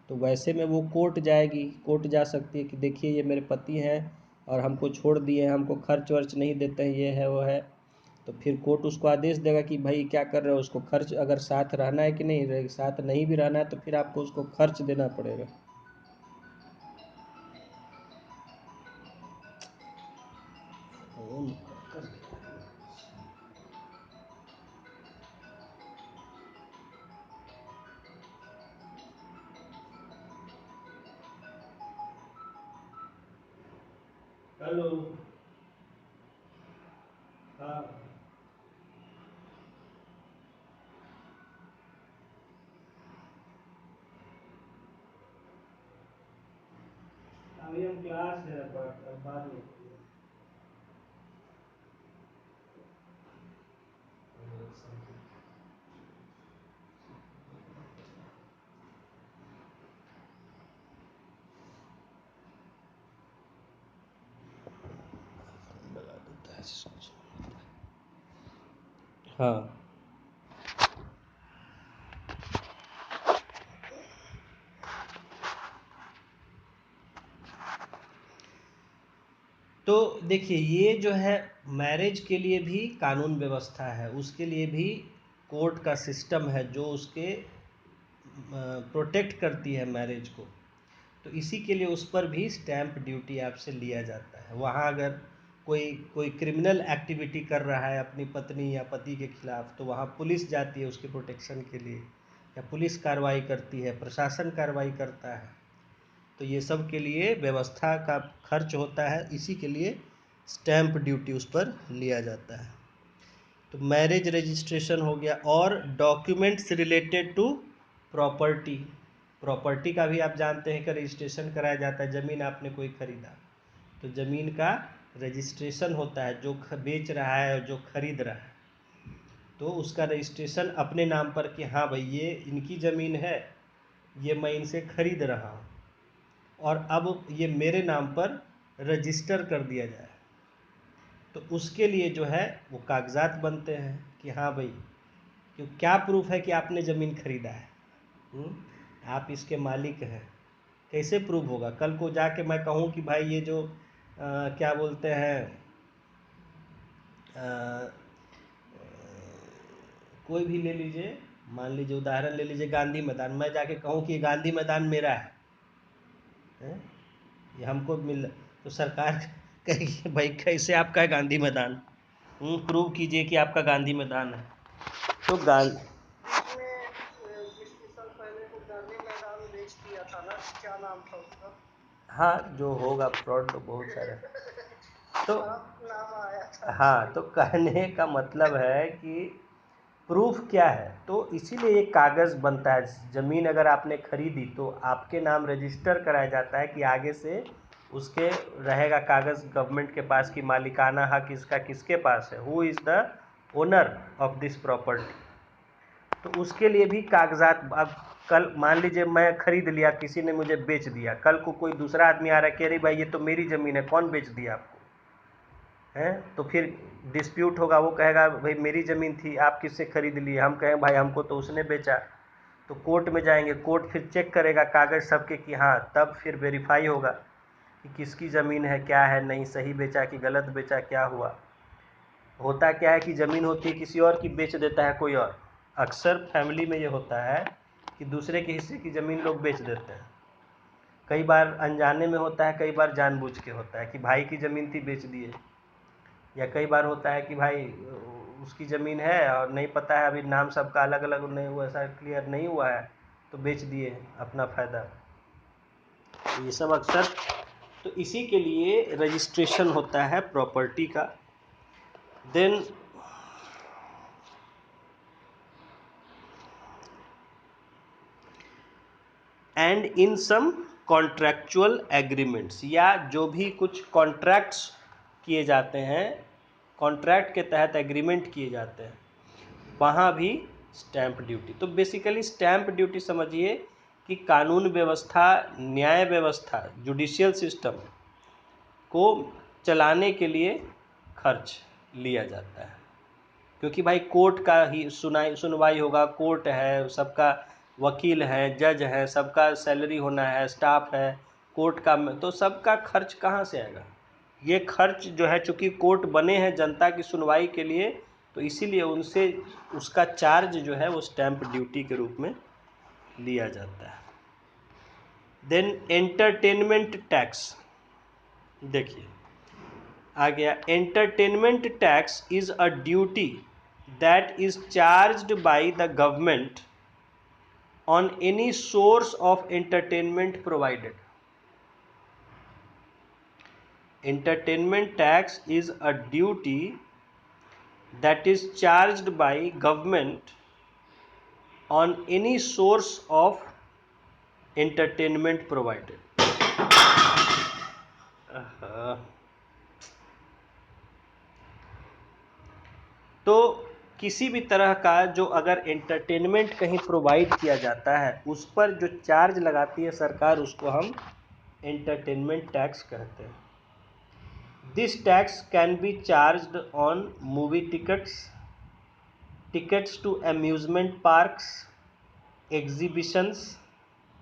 तो वैसे में वो कोर्ट जाएगी, कोर्ट जा सकती है कि देखिए ये मेरे पति हैं और हमको छोड़ दिए हैं, हमको खर्च वर्च नहीं देते हैं, ये है वो है। तो फिर कोर्ट उसको आदेश देगा कि भाई क्या कर रहे हो, उसको खर्च, अगर साथ रहना है कि नहीं, साथ नहीं भी रहना है तो फिर आपको उसको खर्च देना पड़ेगा। हेलो। हाँ, अभी हम क्लास है, बाद में। हाँ, तो देखिए ये जो है मैरिज के लिए भी कानून व्यवस्था है, उसके लिए भी कोर्ट का सिस्टम है जो उसके प्रोटेक्ट करती है मैरिज को। तो इसी के लिए उस पर भी स्टैंप ड्यूटी आपसे लिया जाता है। वहाँ अगर कोई कोई क्रिमिनल एक्टिविटी कर रहा है अपनी पत्नी या पति के खिलाफ, तो वहाँ पुलिस जाती है उसके प्रोटेक्शन के लिए, या पुलिस कार्रवाई करती है, प्रशासन कार्रवाई करता है। तो ये सब के लिए व्यवस्था का खर्च होता है, इसी के लिए स्टैंप ड्यूटी उस पर लिया जाता है। तो मैरिज रजिस्ट्रेशन हो गया, और documents related to property. Property का भी आप जानते हैं कि रजिस्ट्रेशन कराया जाता है। ज़मीन आपने कोई खरीदा तो ज़मीन का रजिस्ट्रेशन होता है, जो बेच रहा है और जो खरीद रहा है तो उसका रजिस्ट्रेशन अपने नाम पर कि हाँ भाई ये इनकी ज़मीन है, ये मैं इनसे खरीद रहा हूँ और अब ये मेरे नाम पर रजिस्टर कर दिया जाए। तो उसके लिए जो है वो कागजात बनते हैं कि हाँ भाई, क्यों, क्या प्रूफ है कि आपने ज़मीन खरीदा है, आप इसके मालिक हैं। कैसे प्रूफ होगा? कल को जाके मैं कहूँ कि भाई ये जो क्या बोलते हैं, अ, कोई भी ले लीजिए, मान लीजिए उदाहरण ले लीजिए गांधी मैदान, मैं जाके कहूँ कि ये गांधी मैदान मेरा है, ये हमको मिल, तो सरकार कहेगी भाई कैसे आपका है गांधी मैदान, प्रूव कीजिए कि आपका गांधी मैदान है। तो गांधी, बीच में 20-30 साल पहले को गांधी मैदान बेच दिया था ना, क्या नाम था उसका? हाँ जो होगा फ्रॉड तो बहुत सारे। तो खराब नाम आया था हाँ, उसमें। तो कहने का मतलब है कि प्रूफ क्या है, तो इसीलिए एक कागज़ बनता है। ज़मीन अगर आपने खरीदी तो आपके नाम रजिस्टर कराया जाता है कि आगे से उसके रहेगा कागज़ गवर्नमेंट के पास कि मालिकाना हक इसका किसके पास है, who is the owner of this property. तो उसके लिए भी कागजात, अब कल मान लीजिए मैं खरीद लिया, किसी ने मुझे बेच दिया, कल को कोई दूसरा आदमी आ रहा है, कह रही भाई ये तो मेरी ज़मीन है, कौन बेच दिया आपको, हैं? तो फिर डिस्प्यूट होगा, वो कहेगा भाई मेरी ज़मीन थी, आप किससे खरीद लिए, हम कहें भाई हमको तो उसने बेचा। तो कोर्ट में जाएंगे, कोर्ट फिर चेक करेगा कागज़ सबके कि हाँ, तब फिर वेरीफाई होगा कि किसकी ज़मीन है, क्या है, नहीं सही बेचा कि गलत बेचा, क्या हुआ। होता क्या है कि ज़मीन होती है किसी और की, बेच देता है कोई और। अक्सर फैमिली में ये होता है कि दूसरे के हिस्से की ज़मीन लोग बेच देते हैं। कई बार अनजाने में होता है, कई बार जानबूझ के होता है कि भाई की ज़मीन थी बेच दिए, या कई बार होता है कि भाई उसकी ज़मीन है और नहीं पता है, अभी नाम सबका अलग अलग नहीं हुआ, ऐसा क्लियर नहीं हुआ है, तो बेच दिए अपना फ़ायदा। ये सब अक्सर तो इसी के लिए रजिस्ट्रेशन होता है प्रॉपर्टी का। Then and in some contractual agreements, या जो भी कुछ कॉन्ट्रैक्ट्स किए जाते हैं, कॉन्ट्रैक्ट के तहत एग्रीमेंट किए जाते हैं, वहाँ भी स्टैंप ड्यूटी। तो बेसिकली स्टैंप ड्यूटी समझिए कि कानून व्यवस्था, न्याय व्यवस्था, जुडिशियल सिस्टम को चलाने के लिए खर्च लिया जाता है। क्योंकि भाई कोर्ट का ही सुनवाई होगा, कोर्ट है, सबका वकील है, जज है, सबका सैलरी होना है, स्टाफ है कोर्ट का, तो सबका खर्च कहाँ से आएगा? ये खर्च जो है, चूँकि कोर्ट बने हैं जनता की सुनवाई के लिए, तो इसीलिए उनसे उसका चार्ज जो है वो स्टैंप ड्यूटी के रूप में लिया जाता है। देन एंटरटेनमेंट टैक्स, देखिए आ गया। Entertainment tax is a duty that is charged by the government on any source of entertainment provided. Entertainment tax is a duty that is charged by government on any source of entertainment provided. तो किसी भी तरह का जो अगर entertainment कहीं provide किया जाता है, उस पर जो चार्ज लगाती है सरकार, उसको हम एंटरटेनमेंट टैक्स कहते हैं। This tax can be charged on movie tickets, tickets to amusement parks, exhibitions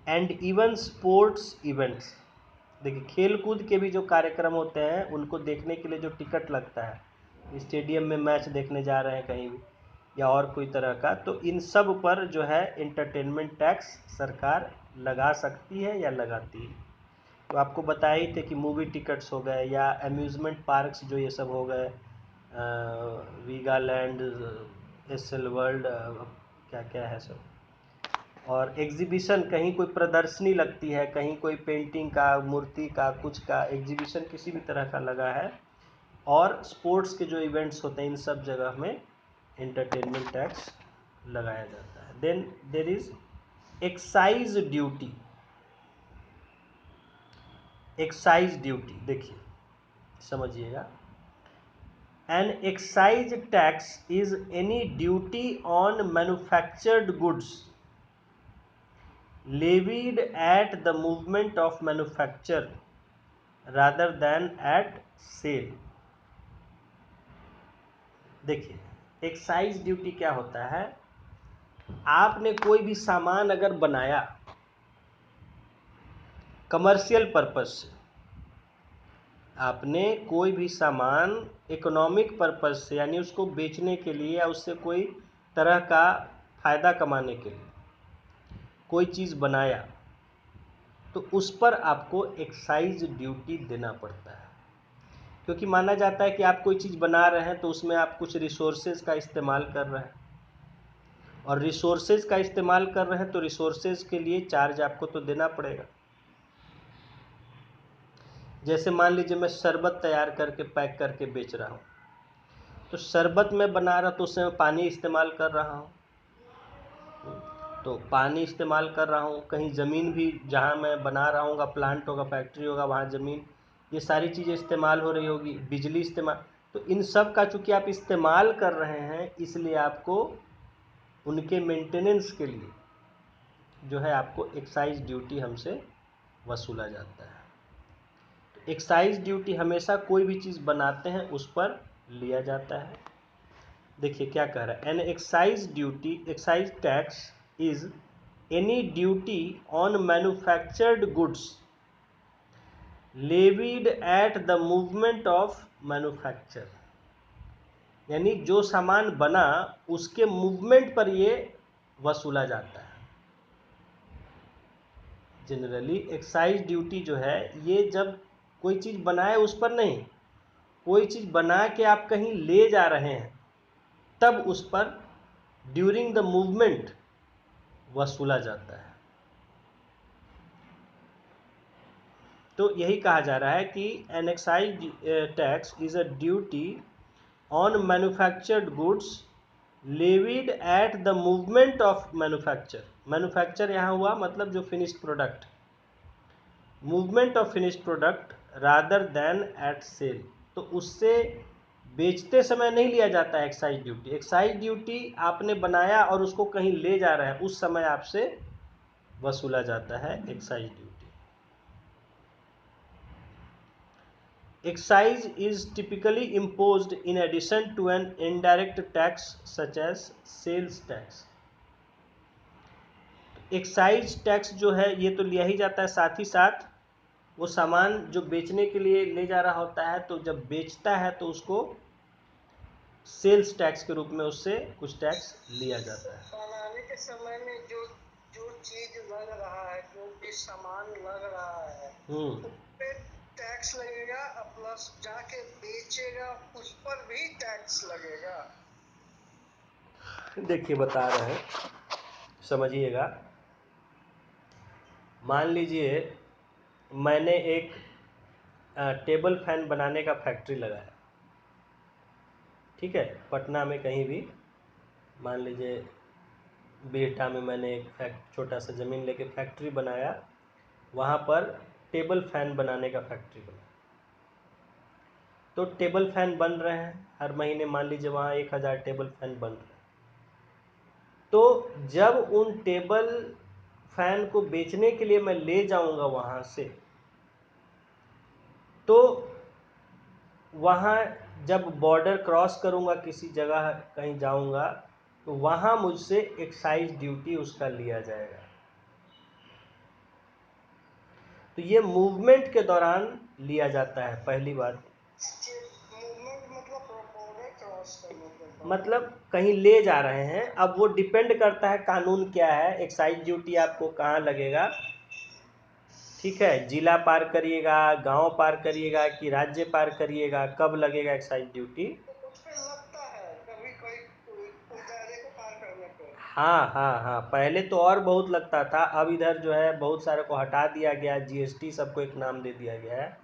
and even sports events. देखिए खेल कूद के भी जो कार्यक्रम होते हैं, उनको देखने के लिए जो टिकट लगता है, स्टेडियम में मैच देखने जा रहे हैं कहीं भी, या और कोई तरह का, तो इन सब पर जो है एंटरटेनमेंट टैक्स सरकार लगा सकती है या लगाती है। तो आपको बताए ही थे कि मूवी टिकट्स हो गए, या अम्यूज़मेंट पार्क्स जो ये सब हो गए, वीगालैंड, एसएल वर्ल्ड, क्या क्या है सब, और एग्जीबिशन, कहीं कोई प्रदर्शनी लगती है, कहीं कोई पेंटिंग का, मूर्ति का, कुछ का एग्जीबिशन किसी भी तरह का लगा है, और स्पोर्ट्स के जो इवेंट्स होते हैं, इन सब जगह में एंटरटेनमेंट टैक्स लगाया जाता है। Then there is excise duty. Excise duty देखिए समझिएगा, an excise tax is any duty on manufactured goods levied at the movement of manufacture rather than at sale। देखिए एक्साइज ड्यूटी क्या होता है, आपने कोई भी सामान अगर बनाया कमर्शियल पर्पस से, आपने कोई भी सामान इकोनॉमिक पर्पस से, यानी उसको बेचने के लिए या उससे कोई तरह का फ़ायदा कमाने के लिए कोई चीज़ बनाया, तो उस पर आपको एक्साइज ड्यूटी देना पड़ता है। क्योंकि माना जाता है कि आप कोई चीज़ बना रहे हैं तो उसमें आप कुछ रिसोर्सेज का इस्तेमाल कर रहे हैं, और रिसोर्सेज का इस्तेमाल कर रहे हैं तो रिसोर्सेज के लिए चार्ज आपको तो देना पड़ेगा। जैसे मान लीजिए मैं शरबत तैयार करके पैक करके बेच रहा हूँ, तो शरबत मैं बना रहा तो उसमें पानी इस्तेमाल कर रहा हूँ, तो पानी इस्तेमाल कर रहा हूँ, कहीं ज़मीन भी जहाँ मैं बना रहा हूँ, प्लांट होगा, फैक्ट्री होगा, वहाँ ज़मीन, ये सारी चीज़ें इस्तेमाल हो रही होगी, बिजली इस्तेमाल, तो इन सब का चूँकि आप इस्तेमाल कर रहे हैं, इसलिए आपको उनके मेंटेनेंस के लिए जो है आपको एक्साइज ड्यूटी हमसे वसूला जाता है। तो एक्साइज ड्यूटी हमेशा कोई भी चीज़ बनाते हैं उस पर लिया जाता है। देखिए क्या कह रहा है, an excise duty, excise tax is any duty on manufactured goods levied at the movement of manufacture, यानी जो सामान बना उसके मूवमेंट पर ये वसूला जाता है। जनरली एक्साइज ड्यूटी जो है, ये जब कोई चीज़ बनाए उस पर नहीं, कोई चीज़ बना के आप कहीं ले जा रहे हैं तब उस पर ड्यूरिंग द मूवमेंट वसूला जाता है। तो यही कहा जा रहा है कि an excise tax is a duty on manufactured goods levied at the movement of manufacture. Manufacture यहाँ हुआ मतलब जो finished product, movement of finished product rather than at sale. तो उससे बेचते समय नहीं लिया जाता है एक्साइज ड्यूटी। एक्साइज ड्यूटी आपने बनाया और उसको कहीं ले जा रहे हैं, उस समय आपसे वसूला जाता है excise duty. Excise is typically imposed in addition to an indirect tax such as sales tax. Excise tax जो है ये तो लिया ही जाता है, साथ ही साथ वो सामान जो बेचने के लिए ले जा रहा होता है, तो जब बेचता है तो उसको सेल्स टैक्स के रूप में उससे कुछ टैक्स लिया जाता है। बनाने के समय में जो जो चीज लग रहा है, जो भी सामान लग रहा है, उस पे टैक्स लगेगा, प्लस जाके बेचेगा उस पर भी टैक्स लगेगा। देखिए बता रहे हैं, समझिएगा। मान लीजिए मैंने एक टेबल फैन बनाने का फैक्ट्री लगाया, ठीक है, पटना में कहीं भी, मान लीजिए बिहटा में मैंने एक छोटा सा ज़मीन लेके फैक्ट्री बनाया, वहाँ पर टेबल फैन बनाने का फैक्ट्री बनाया। तो टेबल फैन बन रहे हैं, हर महीने मान लीजिए वहाँ 1000 टेबल फैन बन रहे हैं। तो जब उन टेबल फैन को बेचने के लिए मैं ले जाऊंगा वहाँ से, तो वहाँ जब बॉर्डर क्रॉस करूंगा, किसी जगह कहीं जाऊंगा, तो वहाँ मुझसे एक्साइज ड्यूटी उसका लिया जाएगा। तो ये मूवमेंट के दौरान लिया जाता है, पहली बात। मतलब कहीं ले जा रहे हैं, अब वो डिपेंड करता है कानून क्या है, एक्साइज ड्यूटी आपको कहाँ लगेगा, ठीक है, जिला पार करिएगा, गांव पार करिएगा कि राज्य पार करिएगा, कब लगेगा एक्साइज ड्यूटी। लगता है कभी कोई दायरे को पार करने पे। हाँ, पहले तो और बहुत लगता था, अब इधर जो है बहुत सारे को हटा दिया गया, जीएसटी सबको एक नाम दे दिया गया है।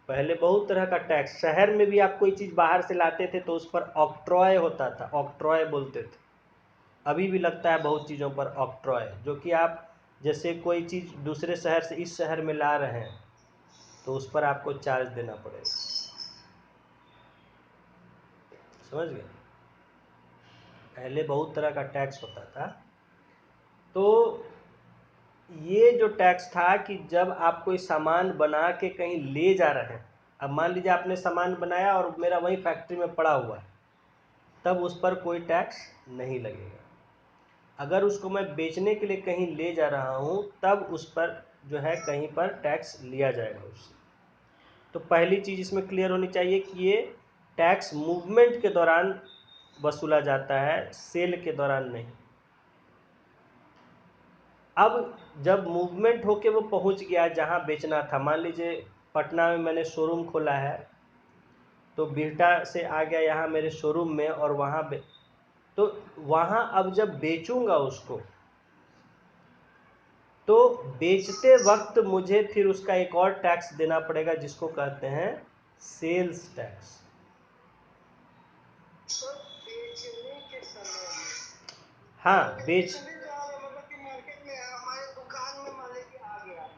पहले बहुत तरह का टैक्स, शहर में भी आप कोई चीज़ बाहर से लाते थे तो उस पर ऑक्ट्रॉय होता था, ऑक्ट्रॉय बोलते थे। अभी भी लगता है बहुत चीज़ों पर ऑक्ट्रॉय, जो कि आप जैसे कोई चीज़ दूसरे शहर से इस शहर में ला रहे हैं तो उस पर आपको चार्ज देना पड़ेगा। समझ गए? पहले बहुत तरह का टैक्स होता था। तो ये जो टैक्स था कि जब आप कोई सामान बना के कहीं ले जा रहे हैं, अब मान लीजिए आपने सामान बनाया और मेरा वहीं फैक्ट्री में पड़ा हुआ है, तब उस पर कोई टैक्स नहीं लगेगा। अगर उसको मैं बेचने के लिए कहीं ले जा रहा हूँ, तब उस पर जो है कहीं पर टैक्स लिया जाएगा उससे। तो पहली चीज़ इसमें क्लियर होनी चाहिए कि ये टैक्स मूवमेंट के दौरान वसूला जाता है, सेल के दौरान नहीं। अब जब मूवमेंट होके वो पहुंच गया जहां बेचना था, मान लीजिए पटना में मैंने शोरूम खोला है, तो बिहटा से आ गया यहाँ मेरे शोरूम में, और वहाँ तो वहाँ अब जब बेचूंगा उसको, तो बेचते वक्त मुझे फिर उसका एक और टैक्स देना पड़ेगा जिसको कहते हैं सेल्स टैक्स। बेचने के समय हाँ, बेच मार्केट में हमारे दुकान में मान लीजिए आ गया,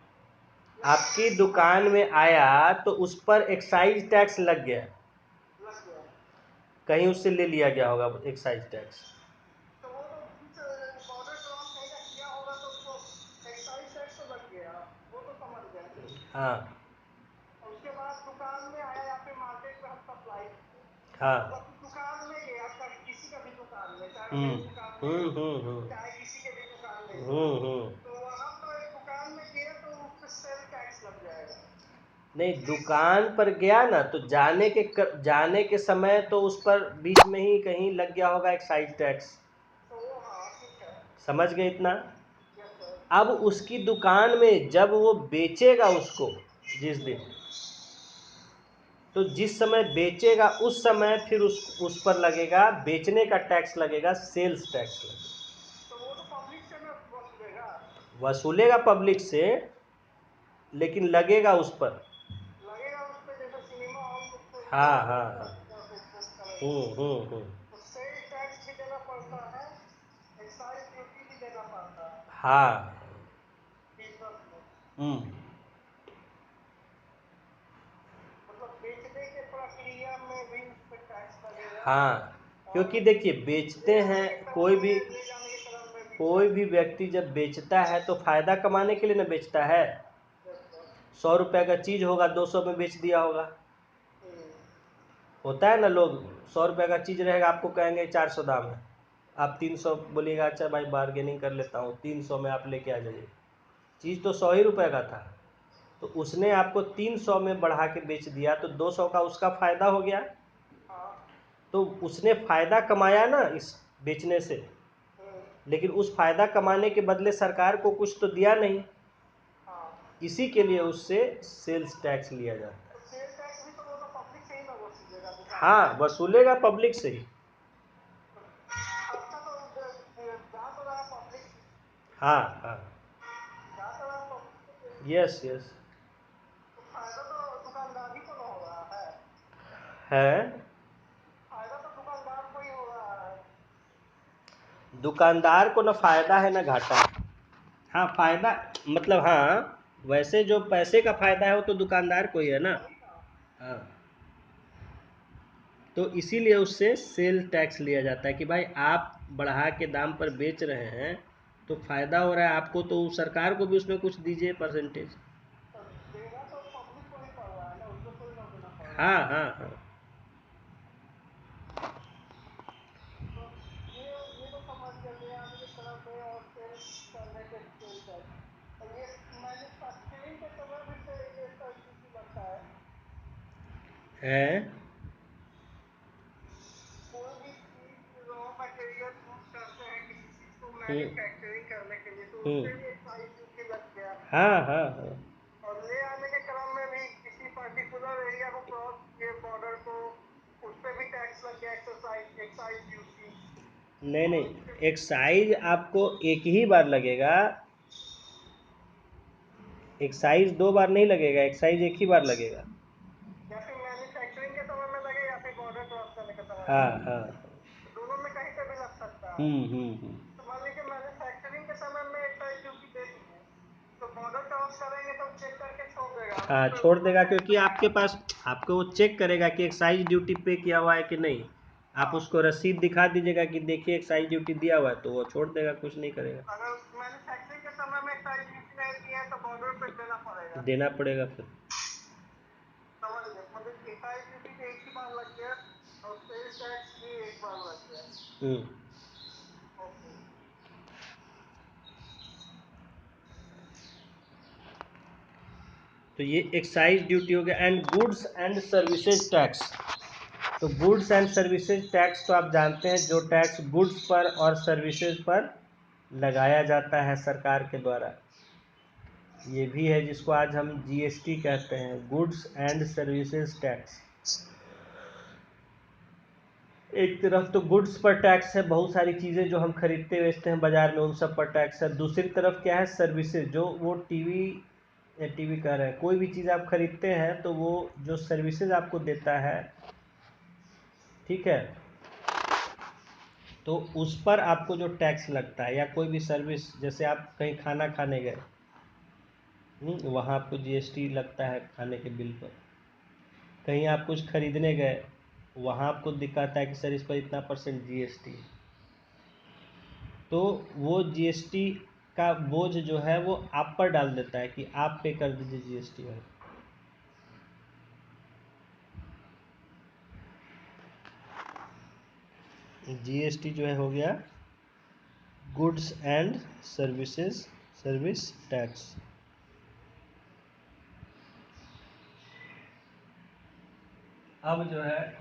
आपकी दुकान में आया तो उस पर एक्साइज टैक्स लग गया, कहीं उससे ले लिया गया होगा एक्साइज टैक्स। तो वो तो बॉर्डर क्रॉस किया होगा तो उसको एक्साइज टैक्स तो लग गया, वो तो समझ गए। हाँ, उसके बाद दुकान में आया या फिर मार्केट में हम सप्लाई, हाँ, दुकान में गया, किसी का भी दुकान में, चाहे मेरी दुकान में, चाहे किसी के भी दुकान में, तो वहाँ पर दुकान में गया तो उस पर सेल टैक्स लग जाएगा। नहीं, दुकान पर गया ना, तो जाने के समय तो उस पर बीच में ही कहीं लग गया होगा एक्साइज टैक्स। तो वो हाँ ठीक है, समझ गए इतना? अब उसकी दुकान में जब वो बेचेगा उसको, जिस दिन, तो जिस समय बेचेगा उस समय फिर उस पर लगेगा, बेचने का टैक्स लगेगा, सेल्स टैक्स लगेगा। तो वो तो पब्लिक से वसूलेगा। वसूलेगा पब्लिक से, लेकिन लगेगा उस पर। लगेगा उस पे, जैसे सिनेमा हॉल में हाँ देखो हाँ कितना हाँ। बिजनेस करेगा। हम्म। तो सेल टैक्स भी देना पड़ता है, एक्साइज ड्यूटी भी देना पड़ता है हाँ। बिजनेस में। हम्म। मतलब बेचने के प्रक्रिया में भी उस पे टैक्स लगेगा, हाँ, और क्योंकि देखिए ले बेचते आने हैं के क्रम कोई भी, में, ले जाने के क्रम में भी कोई टैक्स। भी व्यक्ति जब बेचता है तो फायदा कमाने के लिए ना बेचता है। 100 रुपए का चीज होगा 200 में बेच दिया होगा। होता है ना, लोग 100 रुपए का चीज रहेगा, आपको कहेंगे 400 दाम है, आप 300 बोलिएगा, अच्छा भाई बार्गेनिंग कर लेता हूँ, 300 में आप लेके आ जाइए। चीज़ तो 100 ही रुपए का था, तो उसने आपको 300 में बढ़ा के बेच दिया, तो 200 का उसका फायदा हो गया। हाँ। तो उसने फायदा कमाया ना इस बेचने से, लेकिन उस फायदा कमाने के बदले सरकार को कुछ तो दिया नहीं। हाँ। इसी के लिए उससे सेल्स टैक्स लिया जाता है। तो सेल टैक्स भी तो वो तो पब्लिक से ही ना वसूलेगा दुकान। हाँ, वसूलेगा पब्लिक से ही। खर्चा तो जा तो रहा पब्लिक, हाँ हाँ। जा तो रहा पब्लिक। Yes yes. तो फायदा तो दुकानदार ही को ना हो रहा है, है। फायदा तो दुकानदार को ही हो रहा है। दुकानदार को ना फायदा है ना घाटा है। हाँ फायदा, मतलब हाँ, वैसे जो पैसे का फायदा है वो तो दुकानदार को ही है ना। वही ना। हाँ, तो इसीलिए उससे सेल टैक्स लिया जाता है कि भाई आप बढ़ा के दाम पर बेच रहे हैं तो फायदा हो रहा है आपको, तो सरकार को भी उसमें कुछ दीजिए परसेंटेज। तो देना तो पब्लिक को ही पड़ रहा है ना, उसको कोई ना देना पड़ रहा हाँ है। हाँ हाँ। तो ये तो समझ गया, ले आने के क्रम में और सेल करने के सेल टैक्स। और ये मैन्युफैक्चरिंग के समय भी से ये ड्यूटी लगता है। है। कोई भी चीज रॉ मटेरियल यूज करते हैं किसी चीज को हम्म मैन्युफैक्चरिंग करने के लिए, तो उस हम्म। पे भी एक्साइज ड्यूटी लग गया। हाँ हाँ हाँ। और ले आने के क्रम में भी किसी पर्टिकुलर एरिया को क्रॉस किए बॉर्डर को, उस पे भी टैक्स लग गया, एक्साइज ड्यूटी। नहीं और नहीं, एक्साइज आपको एक ही बार लगेगा, एक्साइज 2 बार नहीं लगेगा, एक्साइज एक ही बार लगेगा। या फिर मैन्युफैक्चरिंग के समय में लगे या फिर बॉर्डर क्रॉस करने के समय में हाँ लगे, हाँ। तो दोनों में कहीं पे भी लग सकता है। हम्म। तो मान लीजिए मैन्युफैक्चरिंग के समय में एक्साइज ड्यूटी दे दिए, तो बॉर्डर क्रॉस करेंगे तो चेक करके छोड़ देगा, हाँ, उस पे छोड़ उतना देगा, टैक्स क्योंकि आपके लगेगा। पास, आपको वो चेक करेगा कि एक्साइज ड्यूटी पे किया हुआ है कि नहीं। आप हाँ। उसको रसीद दिखा दीजिएगा कि देखिए एक्साइज ड्यूटी दिया हुआ है, तो वो छोड़ देगा, कुछ नहीं करेगा। अगर मैन्युफैक्चरिंग के समय में एक्साइज ड्यूटी नहीं दी है तो बॉर्डर पे देना पड़ेगा। देना पड़ेगा फिर। समझ गए, मतलब एक्साइज ड्यूटी भी एक ही बार लग गया और सेल टैक्स भी एक बार लग गया। हम्म। ओके। तो ये एक्साइज ड्यूटी हो गया। And goods and services tax. तो गुड्स एंड सर्विसेज टैक्स तो आप जानते हैं, जो टैक्स गुड्स पर और सर्विसेज पर लगाया जाता है सरकार के द्वारा। ये भी है जिसको आज हम जीएसटी कहते हैं, गुड्स एंड सर्विसेज टैक्स। एक तरफ तो गुड्स पर टैक्स है, बहुत सारी चीज़ें जो हम खरीदते बेचते हैं बाजार में उन सब पर टैक्स है। दूसरी तरफ क्या है, सर्विसेज, जो वो टीवी, या टीवी कह रहे हैं, कोई भी चीज़ आप खरीदते हैं तो वो जो सर्विसेज आपको देता है, ठीक है, तो उस पर आपको जो टैक्स लगता है, या कोई भी सर्विस, जैसे आप कहीं खाना खाने गए, वहाँ आपको जीएसटी लगता है खाने के बिल पर। कहीं आप कुछ खरीदने गए, वहाँ आपको दिखाता है कि सर इस पर इतना % जीएसटी। तो वो जीएसटी का बोझ जो है वो आप पर डाल देता है कि आप पे कर दीजिए जीएसटी है। जीएसटी जो है हो गया goods and services, service tax. अब जो है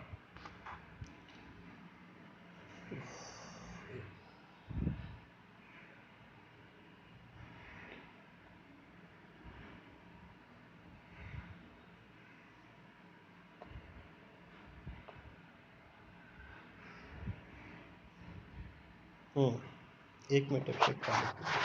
एक मिनट चेक कर लेते हैं।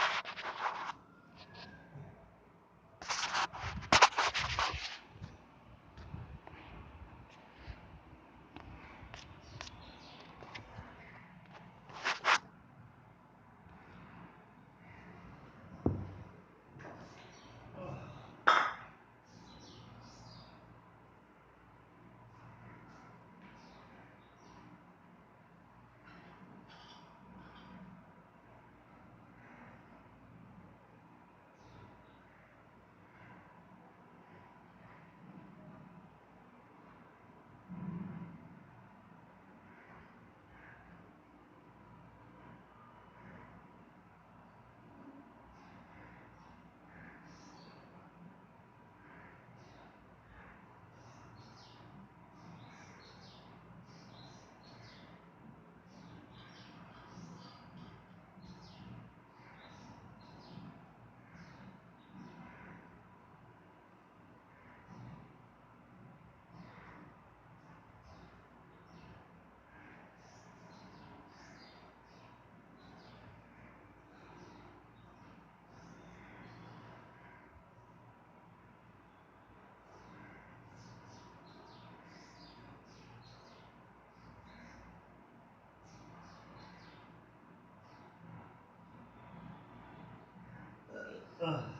हाँ,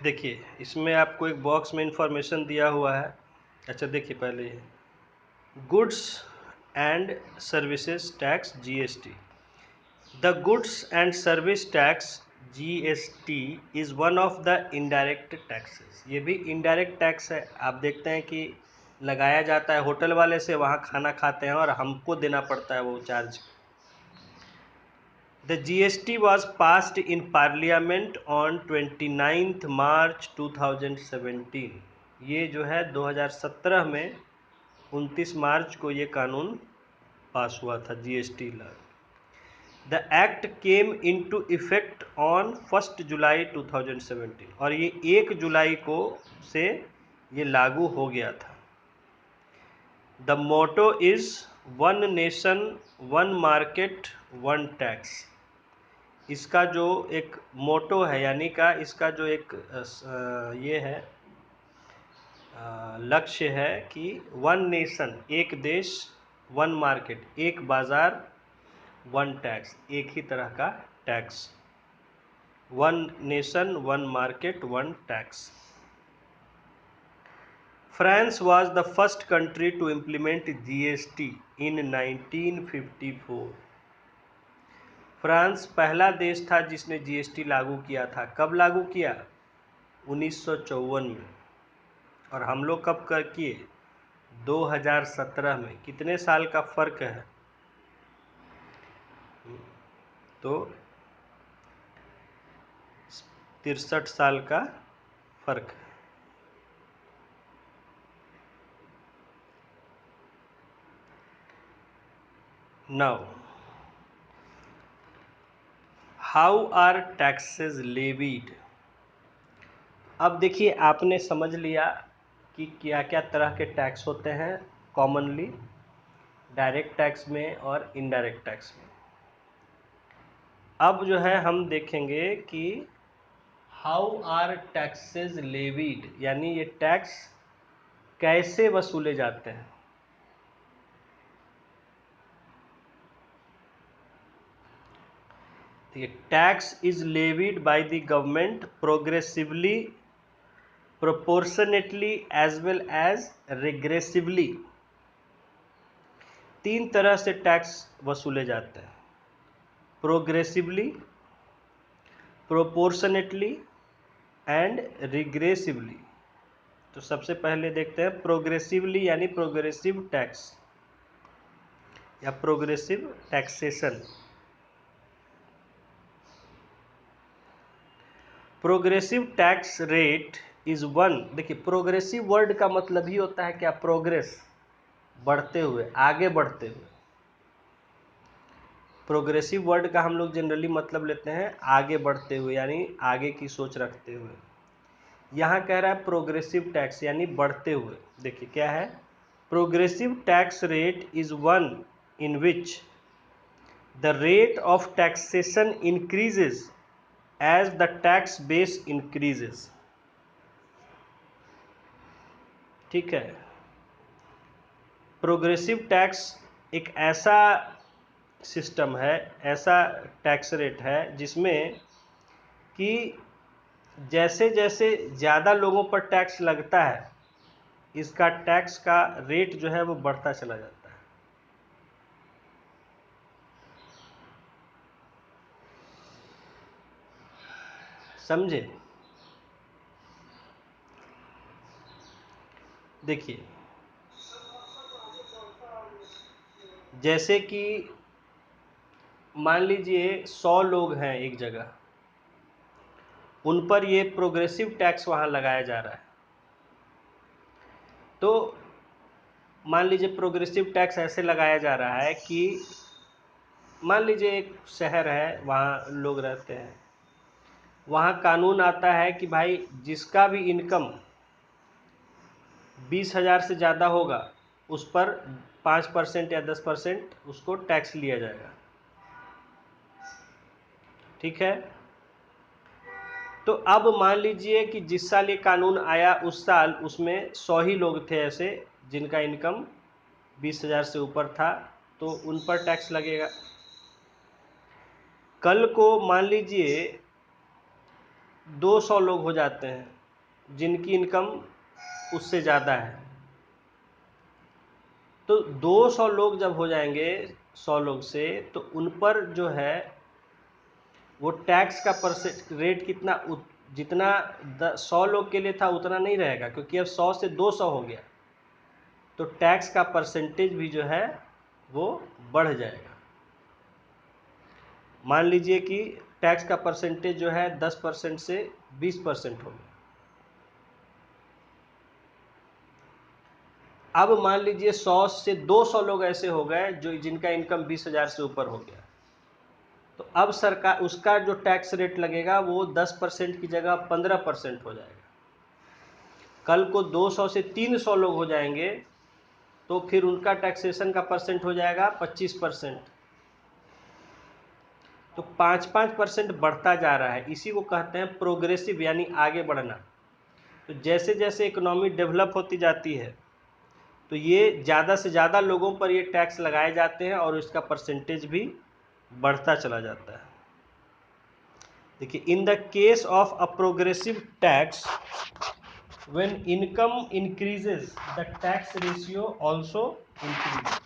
देखिए इसमें आपको एक बॉक्स में इंफॉर्मेशन दिया हुआ है। अच्छा देखिए पहले ये goods and services tax GST. The goods and service tax GST is one of the indirect taxes. ये भी इनडायरेक्ट टैक्स है। आप देखते हैं कि लगाया जाता है होटल वाले से, वहाँ खाना खाते हैं और हमको देना पड़ता है वो charge. The GST was passed in Parliament on 29th March 2017। ये जो है 2017 में 29 मार्च को ये कानून पास हुआ था, GST law. The act came into effect on 1 जुलाई 2017 और ये 1 जुलाई को से ये लागू हो गया था। The motto is one nation one market one tax. इसका जो एक मोटो है यानी का इसका जो एक ये है लक्ष्य है कि वन नेशन एक देश, वन मार्केट एक बाज़ार, वन टैक्स एक ही तरह का tax. One nation one market one tax. France was the first country to implement GST in 1954। France पहला देश था जिसने जीएसटी लागू किया था। कब लागू किया? 1954 में। और हम लोग कब कर किए? 2017 में। कितने साल का फर्क है? तो 63 साल का फर्क है। Now how are taxes levied. अब देखिए आपने समझ लिया कि क्या क्या तरह के टैक्स होते हैं कॉमनली डायरेक्ट टैक्स में और इनडायरेक्ट टैक्स में। अब जो है हम देखेंगे कि हाउ आर टैक्सेस लेवीड यानी ये टैक्स कैसे वसूले जाते हैं। ये tax is levied by the government progressively, proportionately as well as regressively. 3 तरह से टैक्स वसूले जाते हैं, प्रोग्रेसिवली, प्रोपोर्शनेटली एंड रिग्रेसिवली। तो सबसे पहले देखते हैं प्रोग्रेसिवली यानी प्रोग्रेसिव टैक्स या progressive taxation. Progressive tax rate is one. देखिए प्रोग्रेसिव वर्ड का मतलब ही होता है क्या? प्रोग्रेस, बढ़ते हुए, आगे बढ़ते हुए। प्रोग्रेसिव वर्ड का हम लोग जनरली मतलब लेते हैं आगे बढ़ते हुए यानी आगे की सोच रखते हुए। यहाँ कह रहा है प्रोग्रेसिव टैक्स यानी बढ़ते हुए। देखिए क्या है? Progressive tax rate is one in which the rate of taxation increases as the tax base increases. ठीक है, प्रोग्रेसिव टैक्स एक ऐसा सिस्टम है, ऐसा टैक्स रेट है जिसमें कि जैसे जैसे ज़्यादा लोगों पर टैक्स लगता है इसका टैक्स का रेट जो है वो बढ़ता चला जाता है। समझे? देखिए जैसे कि मान लीजिए 100 लोग हैं एक जगह, उन पर ये प्रोग्रेसिव टैक्स वहाँ लगाया जा रहा है। तो मान लीजिए प्रोग्रेसिव टैक्स ऐसे लगाया जा रहा है कि मान लीजिए एक शहर है, वहाँ लोग रहते हैं, वहाँ कानून आता है कि भाई जिसका भी इनकम 20,000 से ज़्यादा होगा उस पर 5% या 10% उसको टैक्स लिया जाएगा। ठीक है, तो अब मान लीजिए कि जिस साल ये कानून आया उस साल उसमें 100 ही लोग थे ऐसे जिनका इनकम 20,000 से ऊपर था, तो उन पर टैक्स लगेगा। कल को मान लीजिए 200 लोग हो जाते हैं जिनकी इनकम उससे ज़्यादा है, तो 200 लोग जब हो जाएंगे 100 लोग से, तो उन पर जो है वो टैक्स का रेट कितना जितना 100 लोग के लिए था उतना नहीं रहेगा, क्योंकि अब 100 से 200 हो गया, तो टैक्स का परसेंटेज भी जो है वो बढ़ जाएगा। मान लीजिए कि टैक्स का परसेंटेज जो है 10% से 20% हो गया। अब मान लीजिए 100 से 200 लोग ऐसे हो गए जो जिनका इनकम 20,000 से ऊपर हो गया, तो अब सरकार उसका जो टैक्स रेट लगेगा वो 10% की जगह 15% हो जाएगा। कल को 200 से 300 लोग हो जाएंगे तो फिर उनका टैक्सेशन का परसेंट हो जाएगा 25%। तो 5-5% बढ़ता जा रहा है, इसी को कहते हैं प्रोग्रेसिव, यानी आगे बढ़ना। तो जैसे जैसे इकोनॉमी डेवलप होती जाती है तो ये ज़्यादा से ज़्यादा लोगों पर ये टैक्स लगाए जाते हैं और इसका परसेंटेज भी बढ़ता चला जाता है। देखिए, in the case of a progressive tax, when income increases the tax ratio also increase.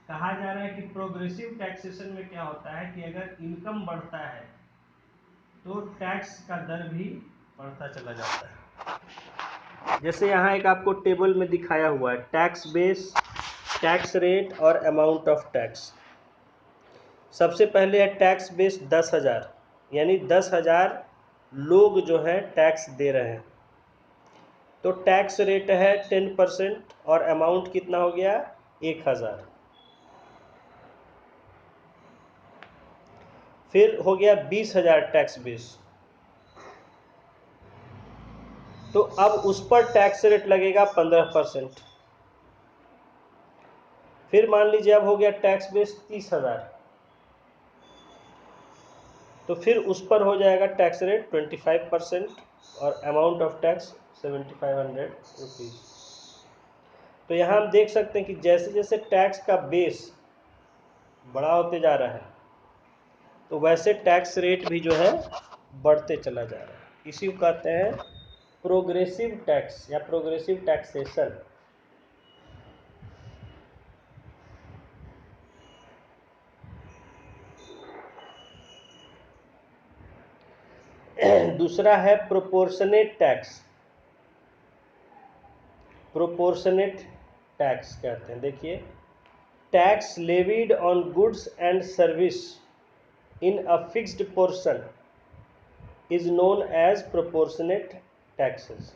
कहा जा रहा है कि प्रोग्रेसिव टैक्सेशन में क्या होता है कि अगर इनकम बढ़ता है तो टैक्स का दर भी बढ़ता चला जाता है। जैसे यहाँ एक आपको टेबल में दिखाया हुआ है टैक्स बेस, टैक्स रेट और अमाउंट ऑफ टैक्स। सबसे पहले है टैक्स बेस 10,000, यानी 10,000 लोग जो है टैक्स दे रहे हैं, तो टैक्स रेट है 10% और अमाउंट कितना हो गया 1,000। फिर हो गया 20,000 टैक्स बेस, तो अब उस पर टैक्स रेट लगेगा 15%। फिर मान लीजिए अब हो गया टैक्स बेस 30,000, तो फिर उस पर हो जाएगा टैक्स रेट 25% और अमाउंट ऑफ टैक्स 7,500 रुपीज़। तो यहाँ हम देख सकते हैं कि जैसे जैसे टैक्स का बेस बड़ा होते जा रहा है तो वैसे टैक्स रेट भी जो है बढ़ते चला जा रहा है। इसी को कहते हैं प्रोग्रेसिव टैक्स या प्रोग्रेसिव टैक्सेशन। दूसरा है प्रोपोर्शनेट टैक्स। प्रोपोर्शनेट टैक्स कहते हैं, देखिए, tax levied on goods and service in a fixed portion is known as proportionate taxes.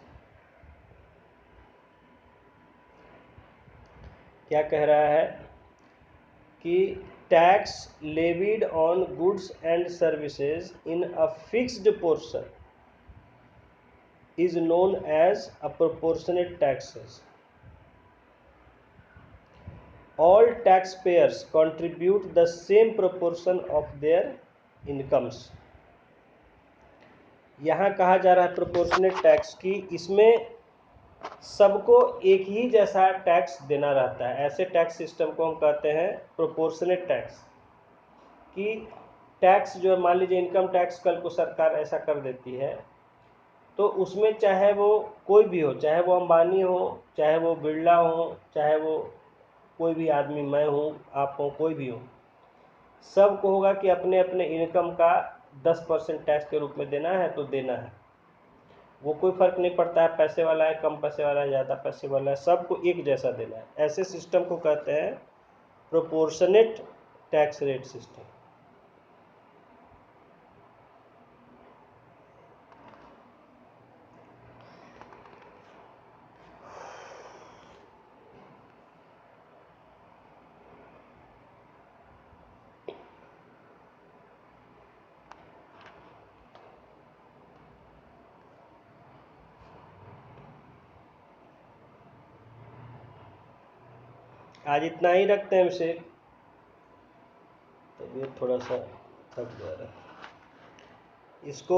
क्या कह रहा है कि tax levied on goods and services in a fixed portion is known as a proportionate taxes. All taxpayers contribute the same proportion of their incomes. यहाँ कहा जा रहा है प्रोपोर्शनेट टैक्स की इसमें सबको एक ही जैसा टैक्स देना रहता है। ऐसे टैक्स सिस्टम को हम कहते हैं प्रोपोर्शनेट टैक्स। कि टैक्स जो है, मान लीजिए इनकम टैक्स कल को सरकार ऐसा कर देती है तो उसमें चाहे वो कोई भी हो, चाहे वो अंबानी हो, चाहे वो बिरला हो, चाहे वो कोई भी आदमी, मैं हूँ, आप हो, कोई भी हो, सबको होगा कि अपने अपने इनकम का 10% टैक्स के रूप में देना है तो देना है। वो कोई फर्क नहीं पड़ता है पैसे वाला है, कम पैसे वाला है, ज़्यादा पैसे वाला है, सबको एक जैसा देना है। ऐसे सिस्टम को कहते हैं प्रोपोर्शनेट टैक्स रेट सिस्टम। आज इतना ही रखते हैं विषय, तबीयत थोड़ा सा थक जा रहा है। इसको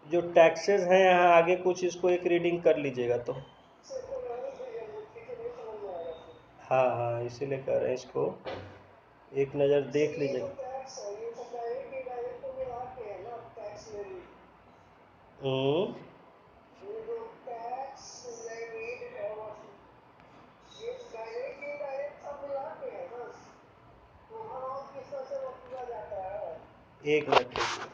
जो टैक्सेस हैं यहाँ आगे कुछ, इसको एक रीडिंग कर लीजिएगा तो। हाँ हाँ, इसीलिए कह रहे हैं, इसको एक नज़र देख लीजिएगा। हम्म। एक मिनट।